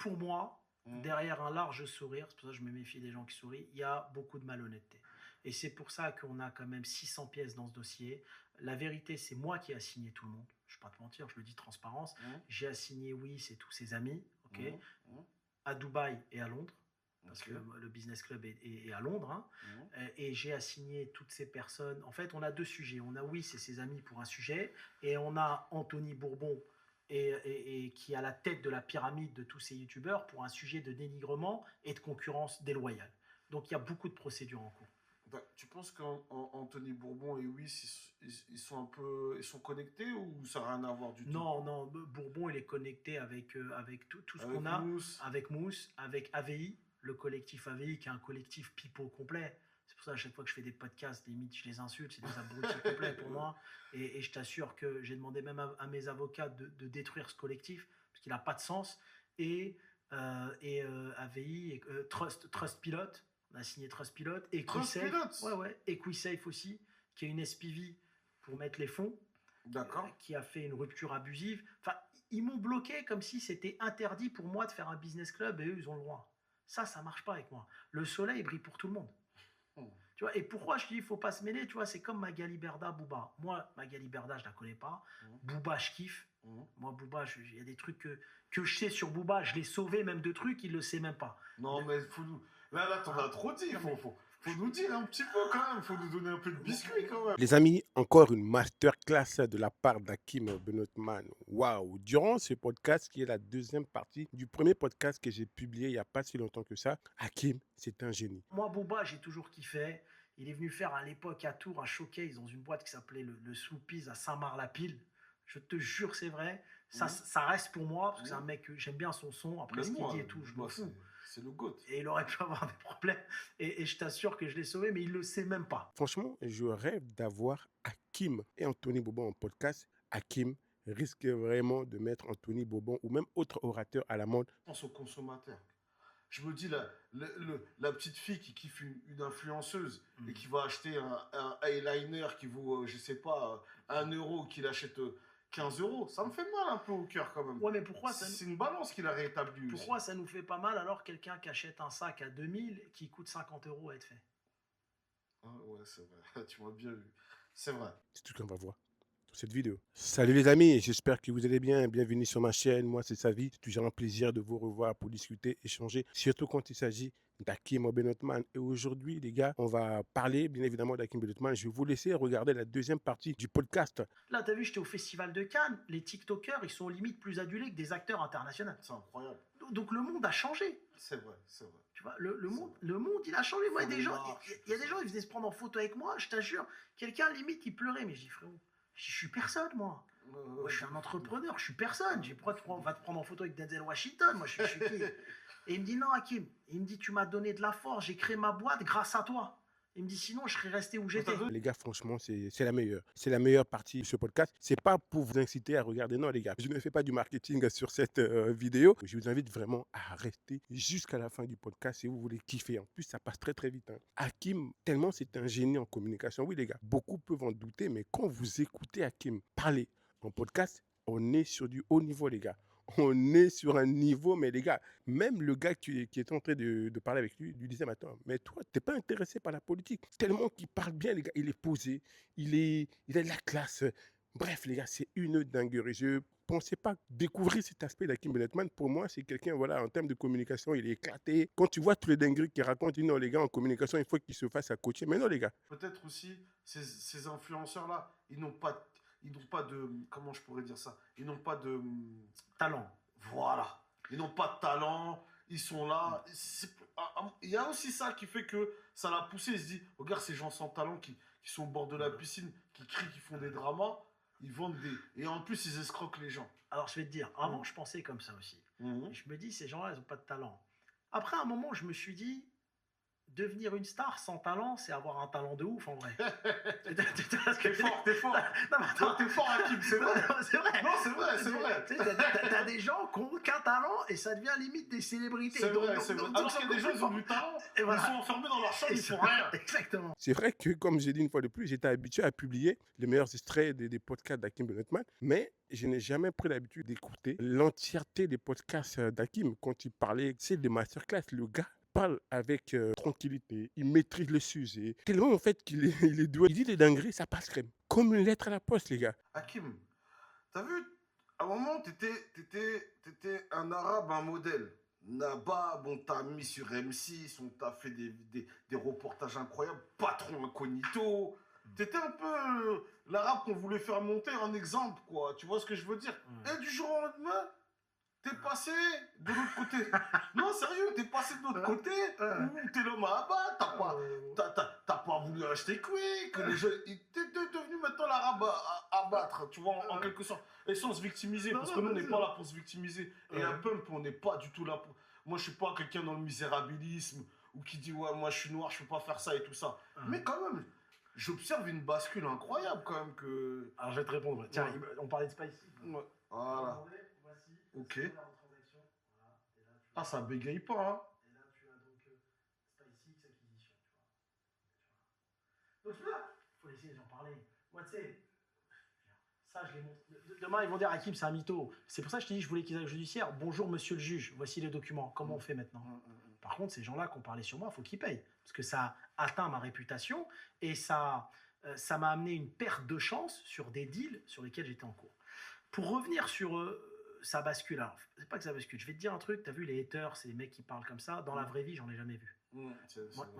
pour moi, derrière un large sourire, c'est pour ça que je me méfie des gens qui sourient, il y a beaucoup de malhonnêteté. Et c'est pour ça qu'on a quand même 600 pièces dans ce dossier. La vérité, c'est moi qui ai assigné tout le monde. Je ne vais pas te mentir, je le dis transparence. J'ai assigné, oui, c'est tous ses amis, ok, à Dubaï et à Londres, parce que le business club est à Londres. Hein. Et j'ai assigné toutes ces personnes. En fait, on a deux sujets. On a, oui, c'est ses amis pour un sujet, et on a Anthony Bourbon, et qui est à la tête de la pyramide de tous ces youtubeurs pour un sujet de dénigrement et de concurrence déloyale. Donc il y a beaucoup de procédures en cours. Tu penses qu'Anthony Bourbon et Wyss, ils sont un peu, ils sont connectés ou ça n'a rien à voir du tout? Non, non, Bourbon, il est connecté avec tout ce Avec qu'on a, Mousse. avec Mousse, avec AVI, le collectif AVI, qui est un collectif pipeau complet. C'est pour ça, à chaque fois que je fais des podcasts, limite, je les insulte, c'est des abrutis complets pour moi. Et je t'assure que j'ai demandé même à mes avocats de détruire ce collectif, parce qu'il n'a pas de sens. AVI, Trust Pilot, on a signé Trust Pilot, et Trust QuickSafe, Pilots. ouais, ouais, et QuickSafe aussi, qui est une SPV pour mettre les fonds. D'accord. Qui a fait une rupture abusive. Enfin, ils m'ont bloqué comme si c'était interdit pour moi de faire un business club et eux, ils ont le droit. Ça marche pas avec moi. Le soleil brille pour tout le monde. Tu vois, et pourquoi je dis il faut pas se mêler, tu vois, c'est comme Magali Berda, Booba. Moi, Magali Berda, je la connais pas. Booba, je kiffe. Moi, Booba, il y a des trucs que je sais sur Booba, je l'ai sauvé même de trucs, il le sait même pas. Non, mais faut nous... Là, t'en as trop dit. Faut nous dire un petit peu quand même. Faut nous donner un peu de biscuit quand même. Les amis, encore une masterclass de la part d'Hakim Benotman. Waouh! Durant ce podcast, qui est la deuxième partie du premier podcast que j'ai publié il n'y a pas si longtemps que ça, Hakim, c'est un génie. Moi, Booba, j'ai toujours kiffé. Il est venu faire à l'époque à Tours un showcase dans une boîte qui s'appelait le Sloopies à Saint-Marc-la-Pile. Je te jure, c'est vrai. Ça reste pour moi, parce que c'est un mec que j'aime bien son son. Après, ce qu'il dit et tout, je m'en fous. C'est le GOAT. Et il aurait pu avoir des problèmes. Et je t'assure que je l'ai sauvé, mais il le sait même pas. Franchement, je rêve d'avoir Hakim et Anthony Bourbon en podcast. Hakim risque vraiment de mettre Anthony Bourbon ou même autre orateur à la mode. Je pense aux consommateurs. Je me dis, la petite fille qui kiffe une influenceuse et qui va acheter un eyeliner qui vaut, je sais pas, 1 euro, qu'il achète 15 euros, ça me fait mal un peu au cœur quand même. Ouais, mais pourquoi c'est une balance qu'il a rétablie. Pourquoi ça nous fait pas mal alors quelqu'un qui achète un sac à 2000 qui coûte 50 euros à être fait? Ah, ouais, c'est vrai. Tu m'as bien vu. C'est vrai. C'est tout ce qu'on va voir dans cette vidéo. Salut les amis, j'espère que vous allez bien. Bienvenue sur ma chaîne. Moi, c'est Savi. C'est toujours un plaisir de vous revoir pour discuter, échanger, surtout quand il s'agit d'Hakim Benotman. Et aujourd'hui, les gars, on va parler bien évidemment d'Hakim Benotman. Je vais vous laisser regarder la deuxième partie du podcast. Là, t'as vu, j'étais au Festival de Cannes. Les TikTokers, ils sont limite plus adulés que des acteurs internationaux. C'est incroyable. Donc le monde a changé. C'est vrai, c'est vrai. Tu vois, le monde, il a changé. Moi, il y a des gens, ils venaient se prendre en photo avec moi, je t'assure. Quelqu'un, limite, il pleurait. Mais je dis, frérot, je suis personne, moi. Moi, je suis un entrepreneur, je suis personne. Pourquoi on va te prendre en photo avec Denzel Washington? Moi, je suis qui? Et il me dit, non, Hakim. Il me dit, tu m'as donné de la force, j'ai créé ma boîte grâce à toi. Il me dit, sinon, je serais resté où j'étais. Les gars, franchement, c'est la meilleure. C'est la meilleure partie de ce podcast. C'est pas pour vous inciter à regarder. Non, les gars, je ne fais pas du marketing sur cette vidéo. Je vous invite vraiment à rester jusqu'à la fin du podcast si vous voulez kiffer. En plus, ça passe très, très vite. Hein. Hakim, tellement c'est un génie en communication. Oui, les gars, beaucoup peuvent en douter, mais quand vous écoutez Hakim parler en podcast, on est sur du haut niveau, les gars. On est sur un niveau, mais les gars, même le gars qui était en train de parler avec lui disait, mais toi, tu n'es pas intéressé par la politique. Tellement qu'il parle bien, les gars, il est posé, il a de la classe. Bref, les gars, c'est une dinguerie. Je ne pensais pas découvrir cet aspect d'Hakim Benotman. Pour moi, c'est quelqu'un, voilà, en termes de communication, il est éclaté. Quand tu vois tous les dingueries qu'il raconte, il dit non, les gars, en communication, il faut qu'ils se fassent à coacher. Mais non, les gars. Peut-être aussi, ces influenceurs-là, ils n'ont pas de, comment je pourrais dire ça, ils n'ont pas de talent. Voilà. Ils n'ont pas de talent, ils sont là. Il y a aussi ça qui fait que ça l'a poussé. Il se dit, regarde ces gens sans talent qui sont au bord de la piscine, qui crient, qui font des dramas, ils vendent des... Et en plus, ils escroquent les gens. Alors, je vais te dire, avant, je pensais comme ça aussi. Et je me dis, ces gens-là, ils n'ont pas de talent. Après, à un moment, je me suis dit, devenir une star sans talent, c'est avoir un talent de ouf en vrai. T'es fort, t'es fort. Non, mais attends. T'es fort, Hakim, c'est vrai. C'est vrai. Non, c'est vrai, c'est vrai. Tu sais, t'as des gens qui n'ont aucun talent et ça devient limite des célébrités. C'est vrai, c'est vrai. Alors qu'il y a des gens, ils ont du talent, Et voilà. ils sont enfermés dans leur chambre, Et ils font rien. Exactement. C'est vrai que, comme j'ai dit une fois de plus, j'étais habitué à publier les meilleurs extraits des podcasts d'Hakim Benotman, mais je n'ai jamais pris l'habitude d'écouter l'entièreté des podcasts d'Hakim. Quand il parlait, c'est des masterclass, le gars parle avec tranquillité, il maîtrise le sujet, tellement en fait qu'il est, il est doué. Il dit des dingueries, ça passe crème. Comme une lettre à la poste, les gars. Hakim, t'as vu, à un moment, t'étais un arabe, un modèle. Naba, bon, t'as mis sur M6, on t'a fait des reportages incroyables, patron incognito. T'étais un peu l'arabe qu'on voulait faire monter en exemple, quoi. Tu vois ce que je veux dire? Et du jour au lendemain, t'es passé de l'autre côté. Non, sérieux, t'es passé de l'autre côté. T'es l'homme à abattre. T'as pas voulu acheter Quick. T'es devenu maintenant l'arabe à abattre, tu vois, en quelque sorte. Et sans se victimiser, parce que nous, on n'est pas là pour se victimiser. Et à Pump, on n'est pas du tout là pour... Moi, je suis pas quelqu'un dans le misérabilisme ou qui dit, ouais, moi, je suis noir, je peux pas faire ça et tout ça. Mais quand même, j'observe une bascule incroyable quand même que... Alors, je vais te répondre. Tiens, on parlait de Spicy. Ouais. Voilà. Voici. Ok. C'est la transaction. Voilà. Et là, Ah, ça bégaye pas, hein. Et là, tu as donc Spicy X acquisition. Donc là, il faut laisser les gens parler. Moi, tu sais, ça, je les montre. Demain, ils vont dire Hakim, c'est un mytho. C'est pour ça que je te dis, je voulais qu'ils aillent au judiciaire. Bonjour, monsieur le juge. Voici les documents. Comment on fait maintenant? Par contre, ces gens-là qui ont parlé sur moi, il faut qu'ils payent. Parce que ça a atteint ma réputation et ça m'a amené une perte de chance sur des deals sur lesquels j'étais en cours. Pour revenir sur ça bascule. Alors, c'est pas que ça bascule. Je vais te dire un truc. T'as vu les haters, c'est les mecs qui parlent comme ça. Dans la vraie vie, j'en ai jamais vu. Moi,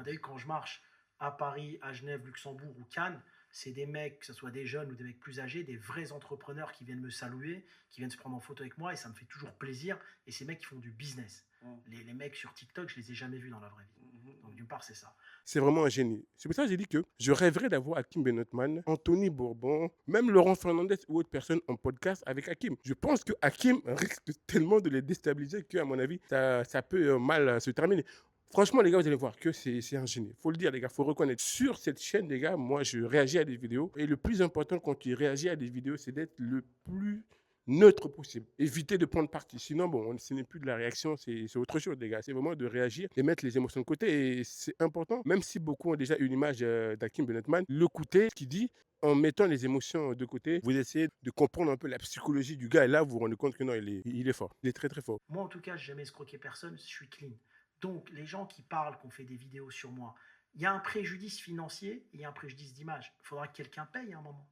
t'as vu, quand je marche à Paris, à Genève, Luxembourg ou Cannes, c'est des mecs, que ce soit des jeunes ou des mecs plus âgés, des vrais entrepreneurs qui viennent me saluer, qui viennent se prendre en photo avec moi et ça me fait toujours plaisir. Et ces mecs qui font du business. Les mecs sur TikTok, je les ai jamais vus dans la vraie vie. Donc d'une part, c'est ça. C'est vraiment un génie. C'est pour ça que j'ai dit que je rêverais d'avoir Hakim Benotman, Anthony Bourbon, même Laurent Fernandez ou autre personne en podcast avec Hakim. Je pense que Hakim risque tellement de les déstabiliser qu'à mon avis, ça peut mal se terminer. Franchement, les gars, vous allez voir que c'est un génie. Faut le dire, les gars, faut reconnaître. Sur cette chaîne, les gars, moi, je réagis à des vidéos. Et le plus important quand tu réagis à des vidéos, c'est d'être le plus neutre possible. Éviter de prendre parti. Sinon, bon, ce n'est plus de la réaction, c'est autre chose, les gars. C'est vraiment de réagir et mettre les émotions de côté. Et c'est important, même si beaucoup ont déjà une image d'Hakim Benotman, l'écouter, ce qu'il dit, en mettant les émotions de côté, vous essayez de comprendre un peu la psychologie du gars. Et là, vous vous rendez compte que non, il est fort. Il est très, très fort. Moi, en tout cas, je n'ai jamais escroqué personne. Je suis clean. Donc, les gens qui parlent, qui ont fait des vidéos sur moi, il y a un préjudice financier et il y a un préjudice d'image. Il faudra que quelqu'un paye à un moment.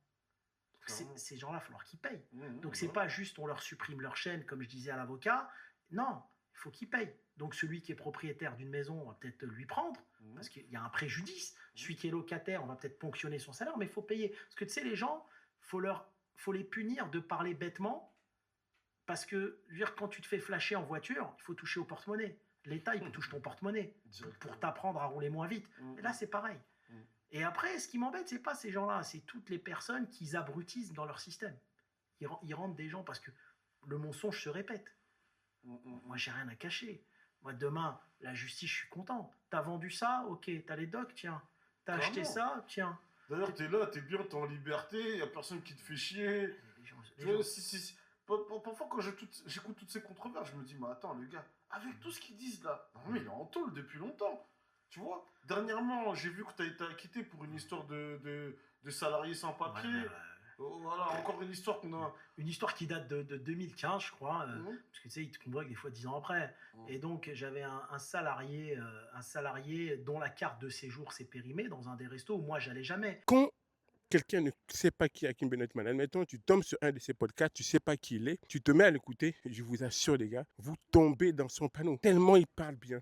Ces gens-là, il va falloir qu'ils payent. Donc, c'est pas juste on leur supprime leur chaîne, comme je disais à l'avocat. Non, il faut qu'ils payent. Donc, celui qui est propriétaire d'une maison, on va peut-être lui prendre, parce qu'il y a un préjudice. Celui qui est locataire, on va peut-être ponctionner son salaire, mais il faut payer. Parce que, tu sais, les gens, faut les punir de parler bêtement, parce que, je veux dire, quand tu te fais flasher en voiture, il faut toucher au porte-monnaie. L'État, il touche ton porte-monnaie pour t'apprendre à rouler moins vite. Et là, c'est pareil. Et après, ce qui m'embête, c'est pas ces gens-là, c'est toutes les personnes qui abrutissent dans leur système. Ils rendent des gens parce que le mensonge se répète. Moi, j'ai rien à cacher. Moi, demain, la justice, je suis content. T'as vendu ça, ok. T'as les docs, tiens. T'as acheté ça, tiens. D'ailleurs, t'es là, t'es bien, t'es en liberté, y a personne qui te fait chier. Parfois, quand j'écoute toutes ces controverses, je me dis, mais attends, le gars, avec tout ce qu'ils disent là, non, mais il est en tôle depuis longtemps. Tu vois, dernièrement, j'ai vu que tu as été acquitté pour une histoire de salarié sans papier. Voilà, encore une histoire qu'on a. Une histoire qui date de 2015, je crois. Parce que tu sais, ils te convoquent des fois 10 ans après. Et donc, j'avais un salarié dont la carte de séjour s'est périmée dans un des restos où moi, j'allais jamais. Quand quelqu'un ne sait pas qui est Hakim Benotman, admettons, tu tombes sur un de ses podcasts, tu ne sais pas qui il est, tu te mets à l'écouter, je vous assure, les gars, vous tombez dans son panneau. Tellement il parle bien.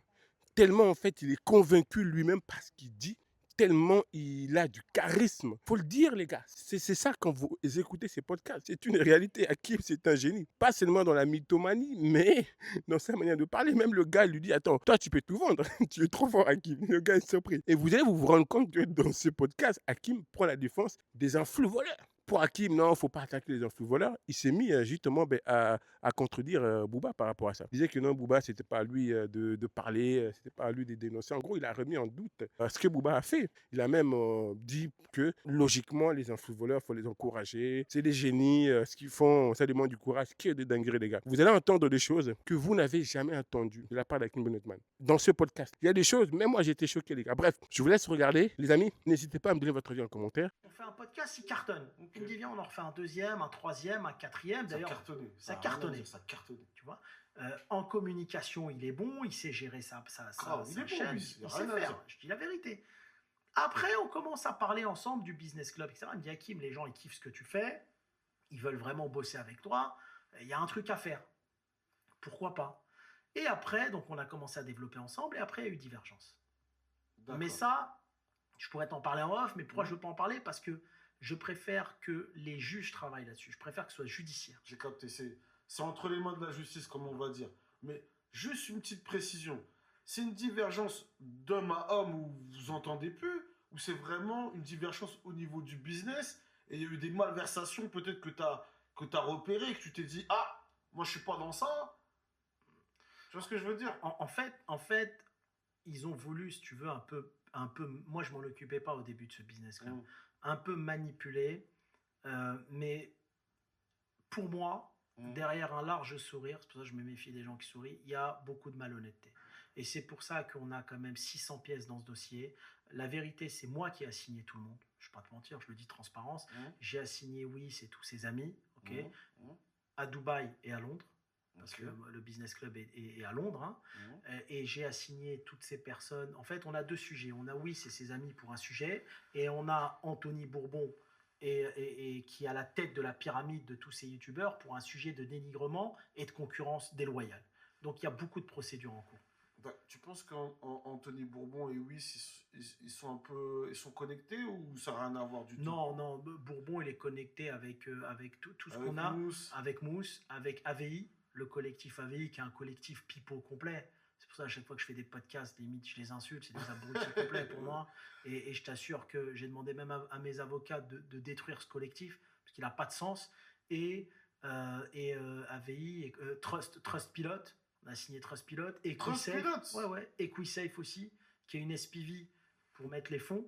Tellement, en fait, il est convaincu lui-même par ce qu'il dit, tellement il a du charisme. Faut le dire, les gars. C'est ça quand vous écoutez ces podcasts. C'est une réalité. Hakim, c'est un génie. Pas seulement dans la mythomanie, mais dans sa manière de parler. Même le gars lui dit, attends, toi, tu peux tout vendre. Tu es trop fort, Hakim. Le gars est surpris. Et vous allez vous rendre compte que dans ce podcast, Hakim prend la défense des influx voleurs. pour Hakim, non, il ne faut pas attaquer les influx voleurs, il s'est mis justement à contredire Booba par rapport à ça. Il disait que non, Booba, ce n'était pas à lui de parler, ce n'était pas à lui de dénoncer. En gros, il a remis en doute ce que Booba a fait. Il a même dit que logiquement, les influx voleurs, il faut les encourager. C'est des génies, ce qu'ils font, ça demande du courage. Qui est de dinguerie, les gars. Vous allez entendre des choses que vous n'avez jamais entendues de la part d'Hakim Benotman dans ce podcast. Il y a des choses, même moi, j'ai été choqué, les gars. Bref, je vous laisse regarder. Les amis, n'hésitez pas à me donner votre avis en commentaire. On fait un podcast, il cartonne. Ok. Il me dit, viens, on en refait un deuxième, un troisième, un quatrième. Ça D'ailleurs, cartonnait. ça a rien à cartonnait. dire, ça cartonnait. tu vois. En communication, il est bon, il sait gérer sa Il est bon, chaîne, lui, y a il rien sait à faire, dire. je dis la vérité. Après, on commence à parler ensemble du business club, etc. Il me dit, Hakim, les gens, ils kiffent ce que tu fais, ils veulent vraiment bosser avec toi, il y a un truc à faire. Pourquoi pas? Et après, donc on a commencé à développer ensemble, et après, il y a eu divergence. D'accord. Mais ça, je pourrais t'en parler en off, mais pourquoi je ne veux pas en parler? Parce que je préfère que les juges travaillent là-dessus. Je préfère que ce soit judiciaire. J'ai capté. C'est entre les mains de la justice, comme on va dire. Mais juste une petite précision. C'est une divergence d'homme à homme où vous vous entendez plus, ou c'est vraiment une divergence au niveau du business et il y a eu des malversations peut-être que tu as repéré, que tu t'es dit, ah, moi je suis pas dans ça. Tu vois ce que je veux dire? En fait, ils ont voulu, si tu veux, un peu. Moi, je m'en occupais pas au début de ce business club. Un peu manipuler, mais pour moi, derrière un large sourire, c'est pour ça que je me méfie des gens qui sourient, il y a beaucoup de malhonnêteté. Et c'est pour ça qu'on a quand même 600 pièces dans ce dossier. La vérité, c'est moi qui ai assigné tout le monde. Je ne vais pas te mentir, je le dis transparence. J'ai assigné, oui, c'est tous ses amis, ok, à Dubaï et à Londres. Parce que le business club est à Londres. Hein. Et j'ai assigné toutes ces personnes. En fait, on a deux sujets. On a, oui, c'est ses amis pour un sujet. Et on a Anthony Bourbon, et qui est à la tête de la pyramide de tous ces youtubeurs pour un sujet de dénigrement et de concurrence déloyale. Donc, il y a beaucoup de procédures en cours. Tu penses qu'Anthony Bourbon et Wyss, ils sont connectés ou ça n'a rien à voir du tout? Non, Bourbon, il est connecté avec tout ce qu'on a. Avec Mousse, avec AVI, le collectif AVI, qui est un collectif pipeau complet. C'est pour ça, à chaque fois que je fais des podcasts, limite, je les insulte, c'est des abrutis complets pour moi. Et je t'assure que j'ai demandé même à mes avocats de détruire ce collectif, parce qu'il n'a pas de sens. Et AVI, Trust Pilot, on a signé Trust Pilot, et QuiSafe aussi, qui est une SPV pour mettre les fonds,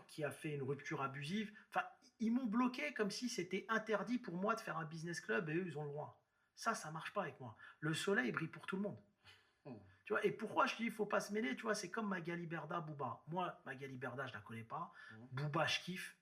qui a fait une rupture abusive. Enfin, ils m'ont bloqué comme si c'était interdit pour moi de faire un business club et eux, ils ont le droit. Ça marche pas avec moi. Le soleil brille pour tout le monde. Tu vois, et pourquoi je dis il faut pas se mêler, tu vois, c'est comme Magali Berda, Booba. Moi, Magali Berda, je la connais pas. Booba, je kiffe.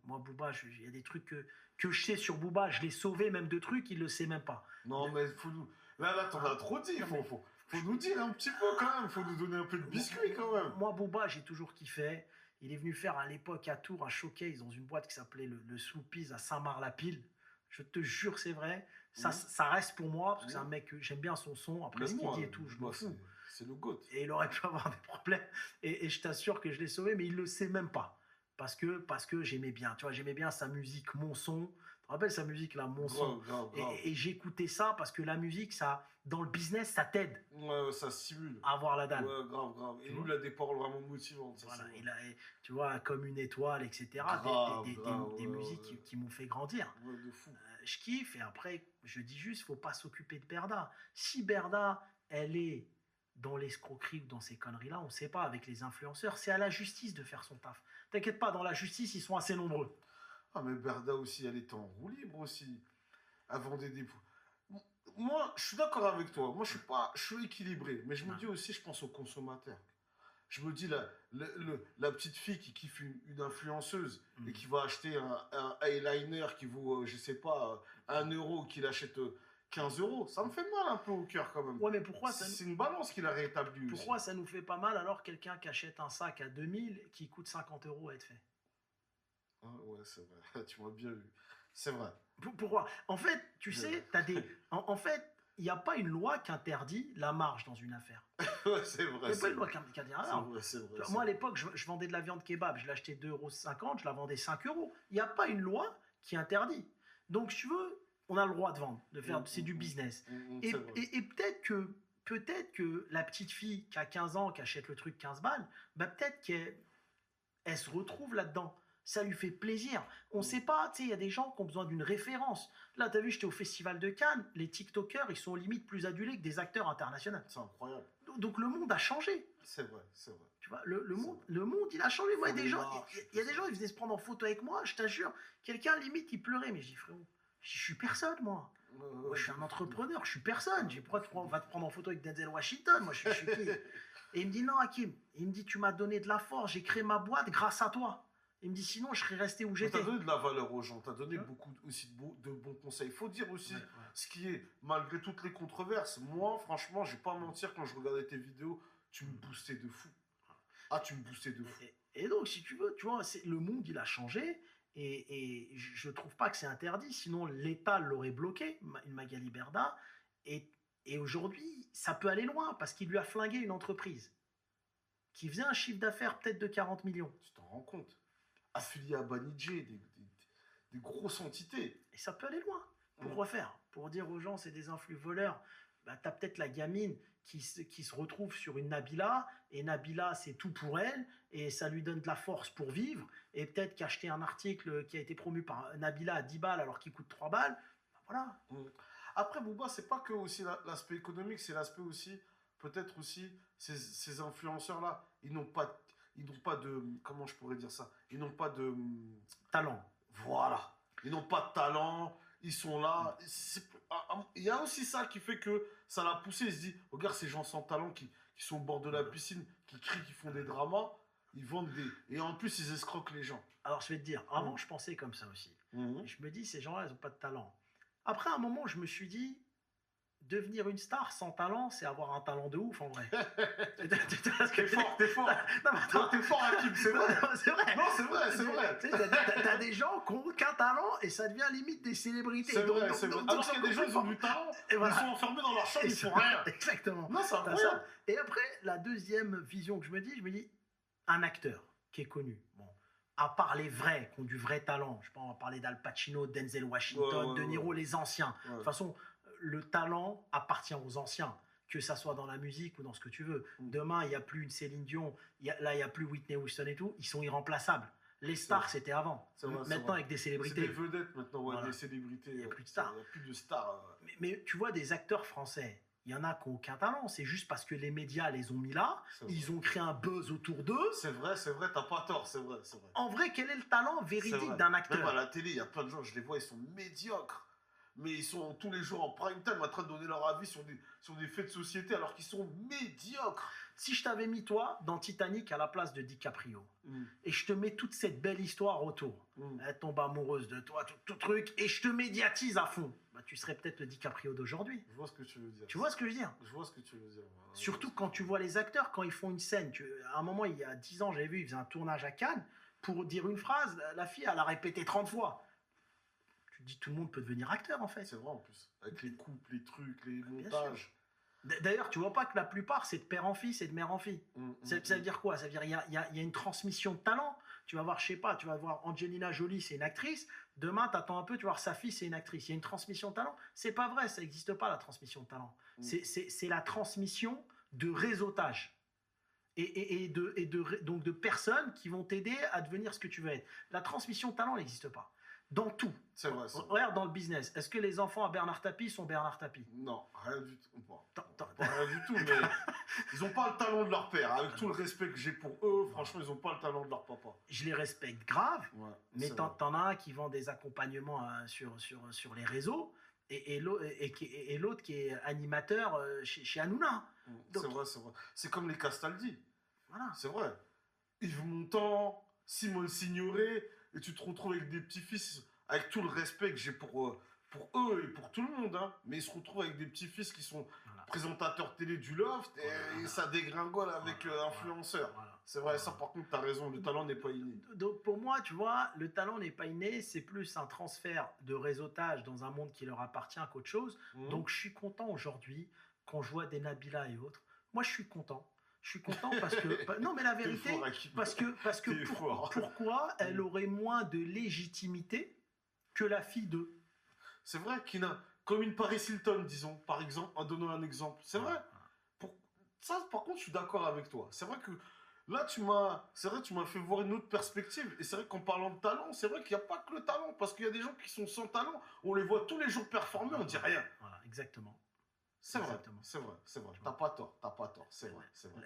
Moi, Booba, il y a des trucs que je sais sur Booba, je l'ai sauvé même de trucs, il le sait même pas. Non, mais faut nous... Là, t'en as trop dit. Faut nous dire un petit peu quand même. Faut nous donner un peu de biscuit quand même. Moi, Booba, j'ai toujours kiffé. Il est venu faire à l'époque à Tours un showcase dans une boîte qui s'appelait le Sloopies à Saint-Marc-la-Pile. Je te jure, c'est vrai. Ça reste pour moi, parce que c'est un mec que j'aime bien son son. Après, ce qu'il dit et tout, je m'en fous. C'est le GOAT. Et il aurait pu avoir des problèmes. Et je t'assure que je l'ai sauvé, mais il le sait même pas. Parce que j'aimais bien. Tu vois, j'aimais bien sa musique, mon son. Tu te rappelles sa musique là, mon son. Grave. Et j'écoutais ça parce que la musique, ça, dans le business, ça t'aide. Ouais, ça stimule. À avoir la dalle. Ouais, grave. Et lui, il a des paroles vraiment motivantes. Ça, voilà, tu vois, comme une étoile, etc. Des musiques qui m'ont fait grandir. Ouais, de fou. Je kiffe. Et après, je dis juste, faut pas s'occuper de Berda. Si Berda, elle est dans l'escroquerie ou dans ces conneries-là, on ne sait pas, avec les influenceurs, c'est à la justice de faire son taf. T'inquiète pas, dans la justice, ils sont assez nombreux. Ah, mais Berda aussi, elle était en roue libre aussi. Elle vendait des... Moi, je suis d'accord avec toi. Moi, je suis équilibré. Mais je me dis aussi, je pense aux consommateurs. Je me dis, la petite fille qui kiffe une influenceuse et qui va acheter un eyeliner qui vaut, je sais pas, 1 euro, qu'il achète 15 euros, ça me fait mal un peu au cœur quand même. Ouais, mais pourquoi c'est une balance qu'il a rétablie. Pourquoi ça nous fait pas mal alors quelqu'un qui achète un sac à 2000 qui coûte 50 euros à être fait? Ah, ouais, c'est vrai. Tu m'as bien vu. C'est vrai. Pourquoi? En fait, tu sais, en fait, il n'y a pas une loi qui interdit la marge dans une affaire. Ouais, c'est vrai. Il n'y a pas une loi qui interdit la marge. C'est vrai. Moi, à l'époque, je vendais de la viande kebab. Je l'achetais 2,50 €, je la vendais 5 €. Il n'y a pas une loi qui interdit. Donc, si tu veux, on a le droit de vendre, c'est du business. Et peut-être que la petite fille qui a 15 ans, qui achète le truc 15 balles, bah peut-être qu'elle se retrouve là-dedans. Ça lui fait plaisir. On ne sait pas, tu sais, il y a des gens qui ont besoin d'une référence. Là, tu as vu, j'étais au Festival de Cannes, les TikTokers, ils sont limite plus adulés que des acteurs internationaux. C'est incroyable. Donc le monde a changé. C'est vrai, c'est vrai. Tu vois, le C'est monde, vrai. le monde, il a changé. Moi, il y a des Faut gens, les marches, il y a tout des ça. gens, ils venaient se prendre en photo avec moi, je t'assure. Quelqu'un, limite, il pleurait. Mais je dis, frérot, je suis personne, moi. Moi, je suis un entrepreneur, je suis personne. J'ai pourquoi on va te prendre en photo avec Denzel Washington. Moi, je suis qui? Et il me dit, non, Hakim. Il me dit, tu m'as donné de la force, j'ai créé ma boîte grâce à toi. Il me dit, sinon, je serais resté où Mais j'étais. t'as donné de la valeur aux gens, t'as donné Tu vois beaucoup aussi de bons conseils. Il faut dire aussi Ouais, ouais. ce qui est, malgré toutes les controverses, moi, franchement, je vais pas mentir, quand je regardais tes vidéos, tu me boostais de fou. Ah, tu me boostais de fou. Et donc, si tu veux, tu vois, le monde, il a changé. Et je ne trouve pas que c'est interdit. Sinon, l'État l'aurait bloqué, une Magali Berda. Et aujourd'hui, ça peut aller loin parce qu'il lui a flingué une entreprise qui faisait un chiffre d'affaires peut-être de 40 millions. Tu t'en rends compte? Affilié à Banijé, des grosses entités. Et ça peut aller loin. Pour refaire, pour dire aux gens, c'est des influx voleurs. Bah, tu as peut-être la gamine qui se retrouve sur une Nabila, et Nabila, c'est tout pour elle, et ça lui donne de la force pour vivre, et peut-être qu'acheter un article qui a été promu par Nabila à 10 balles alors qu'il coûte 3 balles, bah voilà. Après, Booba, c'est pas que aussi l'aspect économique, c'est l'aspect aussi, peut-être aussi, ces influenceurs-là, ils n'ont pas de, comment je pourrais dire ça? Ils n'ont pas de, Talent. voilà. Ils n'ont pas de talent, ils sont là. Il y a aussi ça qui fait que ça l'a poussé. Il se dit, regarde ces gens sans talent qui sont au bord de la piscine, qui crient, qui font des dramas, ils vendent des... Et en plus, ils escroquent les gens. Alors, je vais te dire, avant, je pensais comme ça aussi. Mhm. Et je me dis, ces gens-là, ils n'ont pas de talent. Après, à un moment, je me suis dit, devenir une star sans talent, c'est avoir un talent de ouf, en vrai. T'es fort, t'es fort. Non, mais attends. T'es fort, Hakim, c'est vrai. C'est vrai. Non, c'est vrai, c'est vrai. Tu sais, t'as des gens qui n'ont aucun talent et ça devient limite des célébrités. C'est Donc, vrai, donc, c'est vrai. donc, Alors qu'il y a des gens, ils ont du talent, Et voilà. ils sont enfermés dans leur chambre, Et ils font ça- rien. Exactement. Non, c'est T'as incroyable. ça. Et après, la deuxième vision que je me dis, un acteur qui est connu, bon, à part les vrais, qui ont du vrai talent, je sais pas, on va parler d'Al Pacino, Denzel Washington, Ouais, ouais, De Niro, ouais. les anciens. Ouais. De toute façon, le talent appartient aux anciens, que ça soit dans la musique ou dans ce que tu veux. Demain, il n'y a plus une Céline Dion, là, il n'y a plus Whitney Houston et tout, ils sont irremplaçables. Les stars, c'était avant. C'est vrai, c'est Maintenant, vrai. avec des C'est célébrités. des vedettes maintenant, ouais, Voilà. des célébrités. Il y a plus de stars. Il n'y a plus de stars. Mais tu vois, des acteurs français, il y en a qui n'ont aucun talent. C'est juste parce que les médias les ont mis là, C'est vrai. ils ont créé un buzz autour d'eux. C'est vrai, t'as pas tort, c'est vrai, c'est vrai. En vrai, quel est le talent C'est véridique vrai. d'un acteur? Même à la télé, il y a plein de gens, je les vois, ils sont médiocres. Mais ils sont tous les jours en prime time en train de donner leur avis sur des faits de société alors qu'ils sont médiocres. Si je t'avais mis toi dans Titanic à la place de DiCaprio, et je te mets toute cette belle histoire autour, elle tombe amoureuse de toi, tout truc, et je te médiatise à fond, bah, tu serais peut-être le DiCaprio d'aujourd'hui. Je vois ce que tu veux dire. Tu vois ce que je veux dire? Je vois ce que tu veux dire. Surtout quand tu vois les acteurs, quand ils font une scène. À un moment, il y a 10 ans, j'avais vu, ils faisaient un tournage à Cannes. Pour dire une phrase, la fille, elle a répété 30 fois. Tu te dis, tout le monde peut devenir acteur, en fait. C'est vrai en plus. Avec les coupes, les trucs, les Bien montages. D'ailleurs, tu vois pas que la plupart, c'est de père en fils et de mère en fille. Ça veut dire quoi? Ça veut dire qu'il y a une transmission de talent. Tu vas voir, je sais pas, tu vas voir Angelina Jolie, c'est une actrice. Demain, tu attends un peu, tu vas voir sa fille, c'est une actrice. Il y a une transmission de talent. C'est pas vrai, ça n'existe pas, la transmission de talent. C'est la transmission de réseautage. Donc de personnes qui vont t'aider à devenir ce que tu veux être. La transmission de talent n'existe pas. Dans tout. C'est vrai, c'est vrai. Regarde dans le business. Est-ce que les enfants à Bernard Tapie sont Bernard Tapie? Non, rien du tout. Attends. Pas rien du tout, mais ils n'ont pas le talent de leur père. Avec tout le respect que j'ai pour eux, franchement, ils n'ont pas le talent de leur papa. Je les respecte grave, Ouais, mais c'est t'en as un qui vend des accompagnements sur les réseaux et l'autre qui est animateur chez Hanouna. vrai. Donc- C'est vrai, c'est vrai. C'est comme les Castaldi. Voilà. C'est vrai. Yves Montand, Simone Signoret, et tu te retrouves avec des petits-fils, avec tout le respect que j'ai pour eux et pour tout le monde, hein. Mais ils se retrouvent avec des petits-fils qui sont Voilà. présentateurs télé du Loft, et ça dégringole avec influenceurs. Voilà. C'est vrai, ça par contre, t'as raison, le talent n'est pas inné. Donc pour moi, tu vois, le talent n'est pas inné, c'est plus un transfert de réseautage dans un monde qui leur appartient qu'autre chose. Donc je suis content aujourd'hui quand je vois des Nabila et autres. Moi, je suis content. Je suis content parce que... Non, mais la T'es vérité, fort, Hakim. parce que T'es fort. pourquoi elle aurait moins de légitimité que la fille d'eux? C'est vrai, Kina, comme une Paris Hilton, disons, par exemple, en donnant un exemple. C'est vrai. Ça, par contre, je suis d'accord avec toi. C'est vrai que Là, c'est vrai, tu m'as fait voir une autre perspective. Et c'est vrai qu'en parlant de talent, c'est vrai qu'il n'y a pas que le talent. Parce qu'il y a des gens qui sont sans talent. On les voit tous les jours performer, on dit rien. Voilà, exactement. C'est vrai, Exactement. c'est vrai, c'est vrai. Tu T'as vois. pas tort, t'as pas tort. C'est vrai, c'est vrai.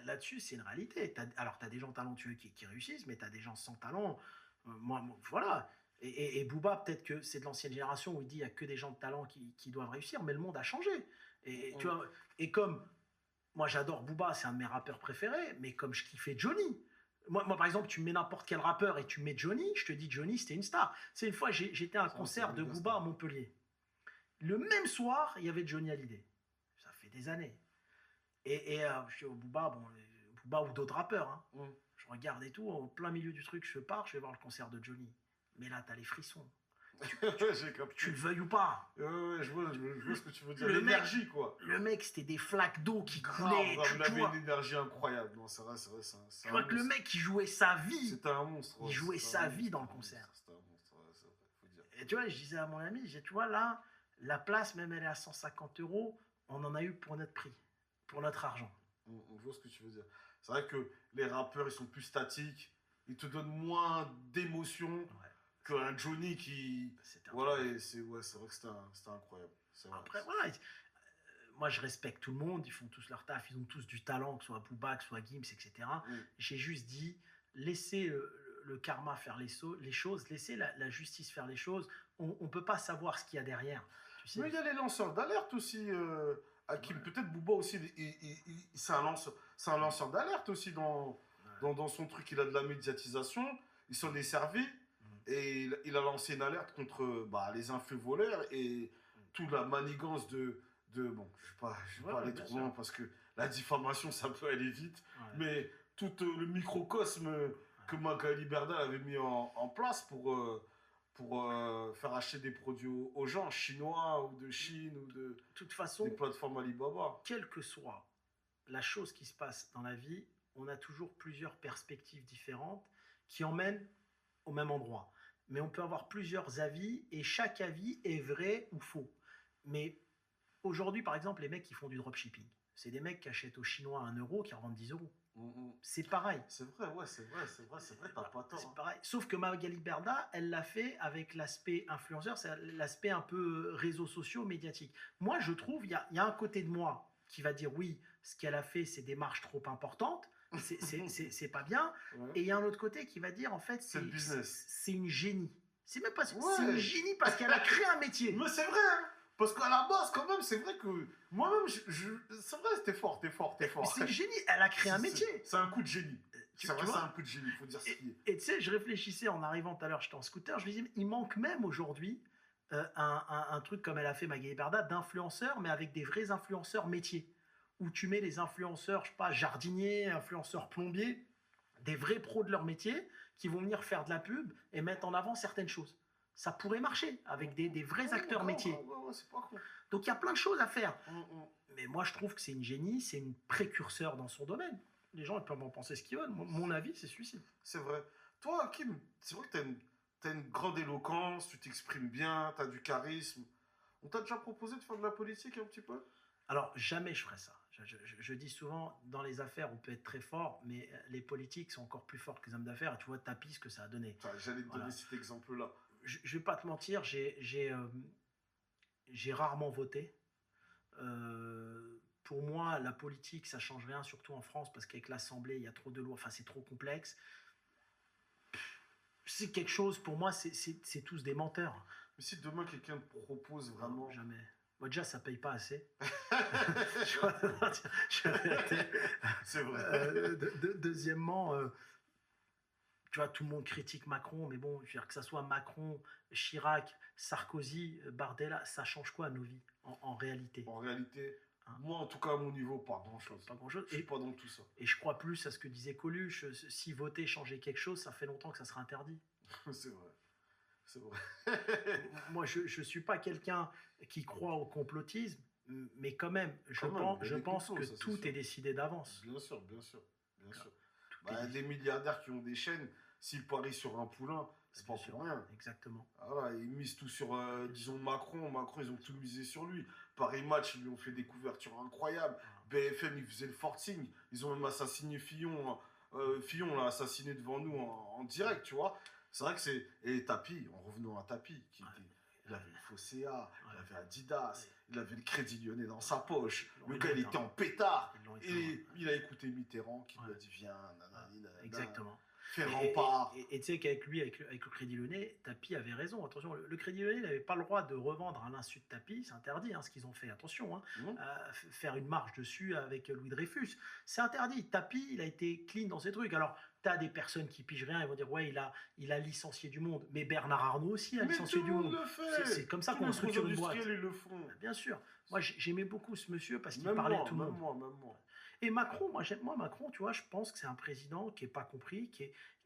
Là-dessus, c'est une réalité. Alors, tu as des gens talentueux qui réussissent, mais tu as des gens sans talent. Voilà. Et Booba, peut-être que c'est de l'ancienne génération où il dit il n'y a que des gens de talent qui doivent réussir, mais le monde a changé. Tu vois, et comme moi, j'adore Booba, c'est un de mes rappeurs préférés, mais comme je kiffais Johnny. Moi, par exemple, tu mets n'importe quel rappeur et tu mets Johnny, je te dis Johnny, c'était une star. C'est une fois, j'étais à un Ça, concert c'est de méga Booba star. à Montpellier. Le même soir, il y avait Johnny Hallyday. Ça fait des années. Je suis au Booba, Booba ou d'autres rappeurs. Hein. Mm. Je regarde et tout, au plein milieu du truc, je pars, je vais voir le concert de Johnny. Mais là, t'as les frissons. J'ai capté. Tu le veuilles ou pas. Ouais, je vois ce que tu veux dire. Le mec- L'énergie, quoi. Le mec, c'était des flaques d'eau qui Grave, coulaient. grave, il Tu avait vois, une énergie incroyable. Non, c'est vrai, c'est tu un vois que le monstre. mec, il jouait sa vie. C'était un monstre. Il ouais, jouait c'était sa un vie monstre, dans le c'était un concert. monstre, c'était un monstre, ouais, c'est vrai, faut dire. Et tu vois, je disais à mon ami, tu vois, là, la place, même elle est à 150 euros, on en a eu pour notre prix, pour notre argent. On voit ce que tu veux dire. C'est vrai que les rappeurs, ils sont plus statiques. Ils te donnent moins d'émotion Ouais, qu'un Johnny qui. c'était un Voilà, truc. et c'est vrai que c'était incroyable. C'est vrai. Après, voilà, moi je respecte tout le monde, ils font tous leur taf, ils ont tous du talent, que ce soit Booba, que ce soit Gims, etc. Mm. J'ai juste dit, laissez le karma faire les choses, laissez la justice faire les choses. On ne peut pas savoir ce qu'il y a derrière. Tu sais. Mais il y a les lanceurs d'alerte aussi. Hakim, Ouais. peut-être Booba aussi, c'est un lanceur d'alerte aussi dans son truc. Il a de la médiatisation, il s'en est servi et il a lancé une alerte contre les influx voleurs et toute la manigance bon, je vais pas Ouais, aller bien trop sûr. loin parce que la diffamation, ça peut aller vite, Ouais. mais tout le microcosme que Magali Berda avait mis en place pour faire acheter des produits aux gens chinois ou de Chine ou De toute des façon, plateformes Alibaba. quelle que soit la chose qui se passe dans la vie, on a toujours plusieurs perspectives différentes qui emmènent au même endroit. Mais on peut avoir plusieurs avis et chaque avis est vrai ou faux. Mais aujourd'hui, par exemple, les mecs qui font du dropshipping, c'est des mecs qui achètent aux Chinois 1 euro qui revendent 10 euros. C'est pareil. C'est vrai, ouais, c'est vrai, t'as pas tort. C'est pareil. Sauf que Magali Berda, elle l'a fait avec l'aspect influenceur, c'est l'aspect un peu réseaux sociaux, médiatiques. Moi, je trouve, il y a un côté de moi qui va dire oui, ce qu'elle a fait, c'est des marches trop importantes, c'est pas bien. Ouais. Et il y a un autre côté qui va dire en fait, C'est le business. c'est une génie. C'est même pas, c'est Ouais. une génie parce qu'elle a créé un métier. Mais c'est vrai, hein, parce qu'à la base, quand même, c'est vrai que moi-même, c'est vrai, t'es fort. C'est une génie, elle a créé un métier. C'est un coup de génie. Tu C'est vrai, vois c'est un coup de génie, faut dire ce qui est. Et tu sais, je réfléchissais en arrivant tout à l'heure, j'étais en scooter, je me disais, il manque même aujourd'hui un truc comme elle a fait Magali Berda, d'influenceurs, mais avec des vrais influenceurs métiers. Où tu mets les influenceurs, je sais pas, jardiniers, influenceurs plombiers, des vrais pros de leur métier, qui vont venir faire de la pub et mettre en avant certaines choses. Ça pourrait marcher avec des vrais acteurs métiers. Ouais, c'est pas con. Donc il y a plein de choses à faire. Mais moi, je trouve que c'est une génie, c'est une précurseur dans son domaine. Les gens ils peuvent en penser ce qu'ils veulent. Mon avis, c'est celui-ci. C'est vrai. Toi, Hakim, c'est vrai que t'as une grande éloquence, tu t'exprimes bien, t'as du charisme. On t'a déjà proposé de faire de la politique un petit peu? Alors, jamais je ferai ça. Je dis souvent, dans les affaires, on peut être très fort, mais les politiques sont encore plus forts que les hommes d'affaires. Et tu vois, tapis ce que ça a donné. Enfin, j'allais te Voilà. donner cet exemple-là. Je ne vais pas te mentir, j'ai rarement voté. Pour moi, la politique, ça change rien, surtout en France, parce qu'avec l'Assemblée, il y a trop de lois, enfin, c'est trop complexe. C'est quelque chose, pour moi, c'est tous des menteurs. Mais si demain quelqu'un te propose vraiment. Non, jamais. Moi, déjà, ça paye pas assez. Je vais arrêter. C'est vrai. Deuxièmement, tu vois, tout le monde critique Macron, mais bon, je veux dire que ça soit Macron, Chirac, Sarkozy, Bardella, ça change quoi à nos vies, en réalité? En réalité, Hein. moi en tout cas à mon niveau, pas grand-chose. Pas grand-chose. Je suis pas dans tout ça. Et je crois plus à ce que disait Coluche, si voter changeait quelque chose, ça fait longtemps que ça sera interdit. C'est vrai. C'est vrai. Moi, je ne suis pas quelqu'un qui croit au complotisme, mais quand même, je Quand même, il y a je des pense complots, que ça, c'est tout sûr. est décidé d'avance. Bien sûr, bien sûr. Tout Bah, est décidé. des milliardaires qui ont des chaînes, s'ils parient sur un poulain, c'est pas Bien sûr. pour rien. Exactement. Voilà, ils misent tout sur, disons, Macron. Macron, ils ont tout misé sur lui. Paris Match, ils lui ont fait des couvertures incroyables. Voilà. BFM, ils faisaient le forcing. Ils ont même assassiné Fillon Fillon l'a assassiné devant nous en direct, tu vois. C'est vrai que c'est... Et Tapi, en revenant à Tapi, il avait le Fosséa, il avait Adidas, il avait le Crédit Lyonnais dans sa poche. Le gars, il était en pétard. Et il a écouté Mitterrand qui lui a dit viens, nanani, nanana, Exactement. fais rempart. Et tu sais qu'avec lui, avec le Crédit Lyonnais, Tapi avait raison. Attention, le Crédit Lyonnais n'avait pas le droit de revendre à l'insu de Tapi. C'est interdit, hein, ce qu'ils ont fait. Attention, hein, faire une marche dessus avec Louis Dreyfus. C'est interdit. Tapi, il a été clean dans ces trucs. Alors, tu as des personnes qui pigent rien. Ils vont dire, ouais, il a licencié du monde. Mais Bernard Arnault aussi a licencié du monde. C'est comme ça qu'on structure une boîte. Ils le font. Bien sûr. Moi, j'aimais beaucoup ce monsieur parce qu'il Même parlait moi, à tout le même monde. moi. Et Macron, moi Macron, tu vois, je pense que c'est un président qui est pas compris, qui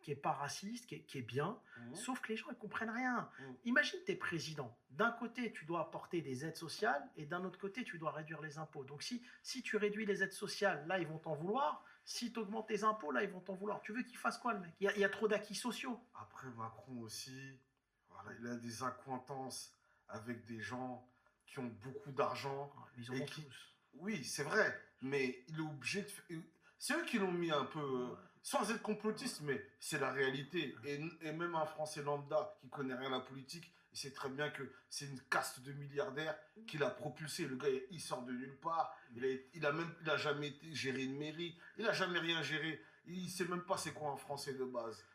est pas raciste, qui est bien, sauf que les gens ne comprennent rien. Imagine t'es président, d'un côté tu dois apporter des aides sociales et d'un autre côté tu dois réduire les impôts. Donc si tu réduis les aides sociales, là ils vont t'en vouloir, si tu augmentes tes impôts, là ils vont t'en vouloir. Tu veux qu'il fasse quoi le mec? Il y a trop d'acquis sociaux. Après Macron aussi, voilà, il a des accointances avec des gens qui ont beaucoup d'argent. Ils en ont tous. Oui, c'est vrai, mais il est obligé de... C'est eux qui l'ont mis un peu... Sans être complotiste, mais c'est la réalité. Et même un Français lambda qui connaît rien à la politique, il sait très bien que c'est une caste de milliardaires qui l'a propulsé. Le gars, il sort de nulle part. Il a jamais géré une mairie. Il a jamais rien géré. Il sait même pas c'est quoi un Français de base.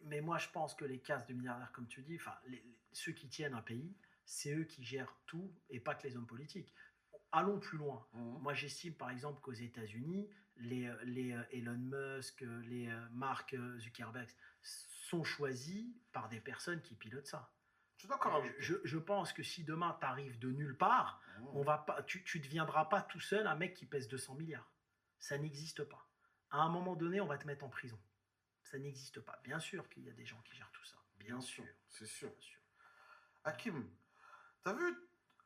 Mais moi, je pense que les castes de milliardaires, comme tu dis, ceux qui tiennent un pays, c'est eux qui gèrent tout et pas que les hommes politiques. Allons plus loin. Moi, j'estime par exemple qu'aux États-Unis, les Elon Musk, les Mark Zuckerberg sont choisis par des personnes qui pilotent ça. Je suis d'accord avec toi. Je pense que si demain tu arrives de nulle part, tu ne deviendras pas tout seul un mec qui pèse 200 milliards. Ça n'existe pas. À un moment donné, on va te mettre en prison. Ça n'existe pas. Bien sûr qu'il y a des gens qui gèrent tout ça. Bien sûr. C'est sûr. Hakim, t'as vu,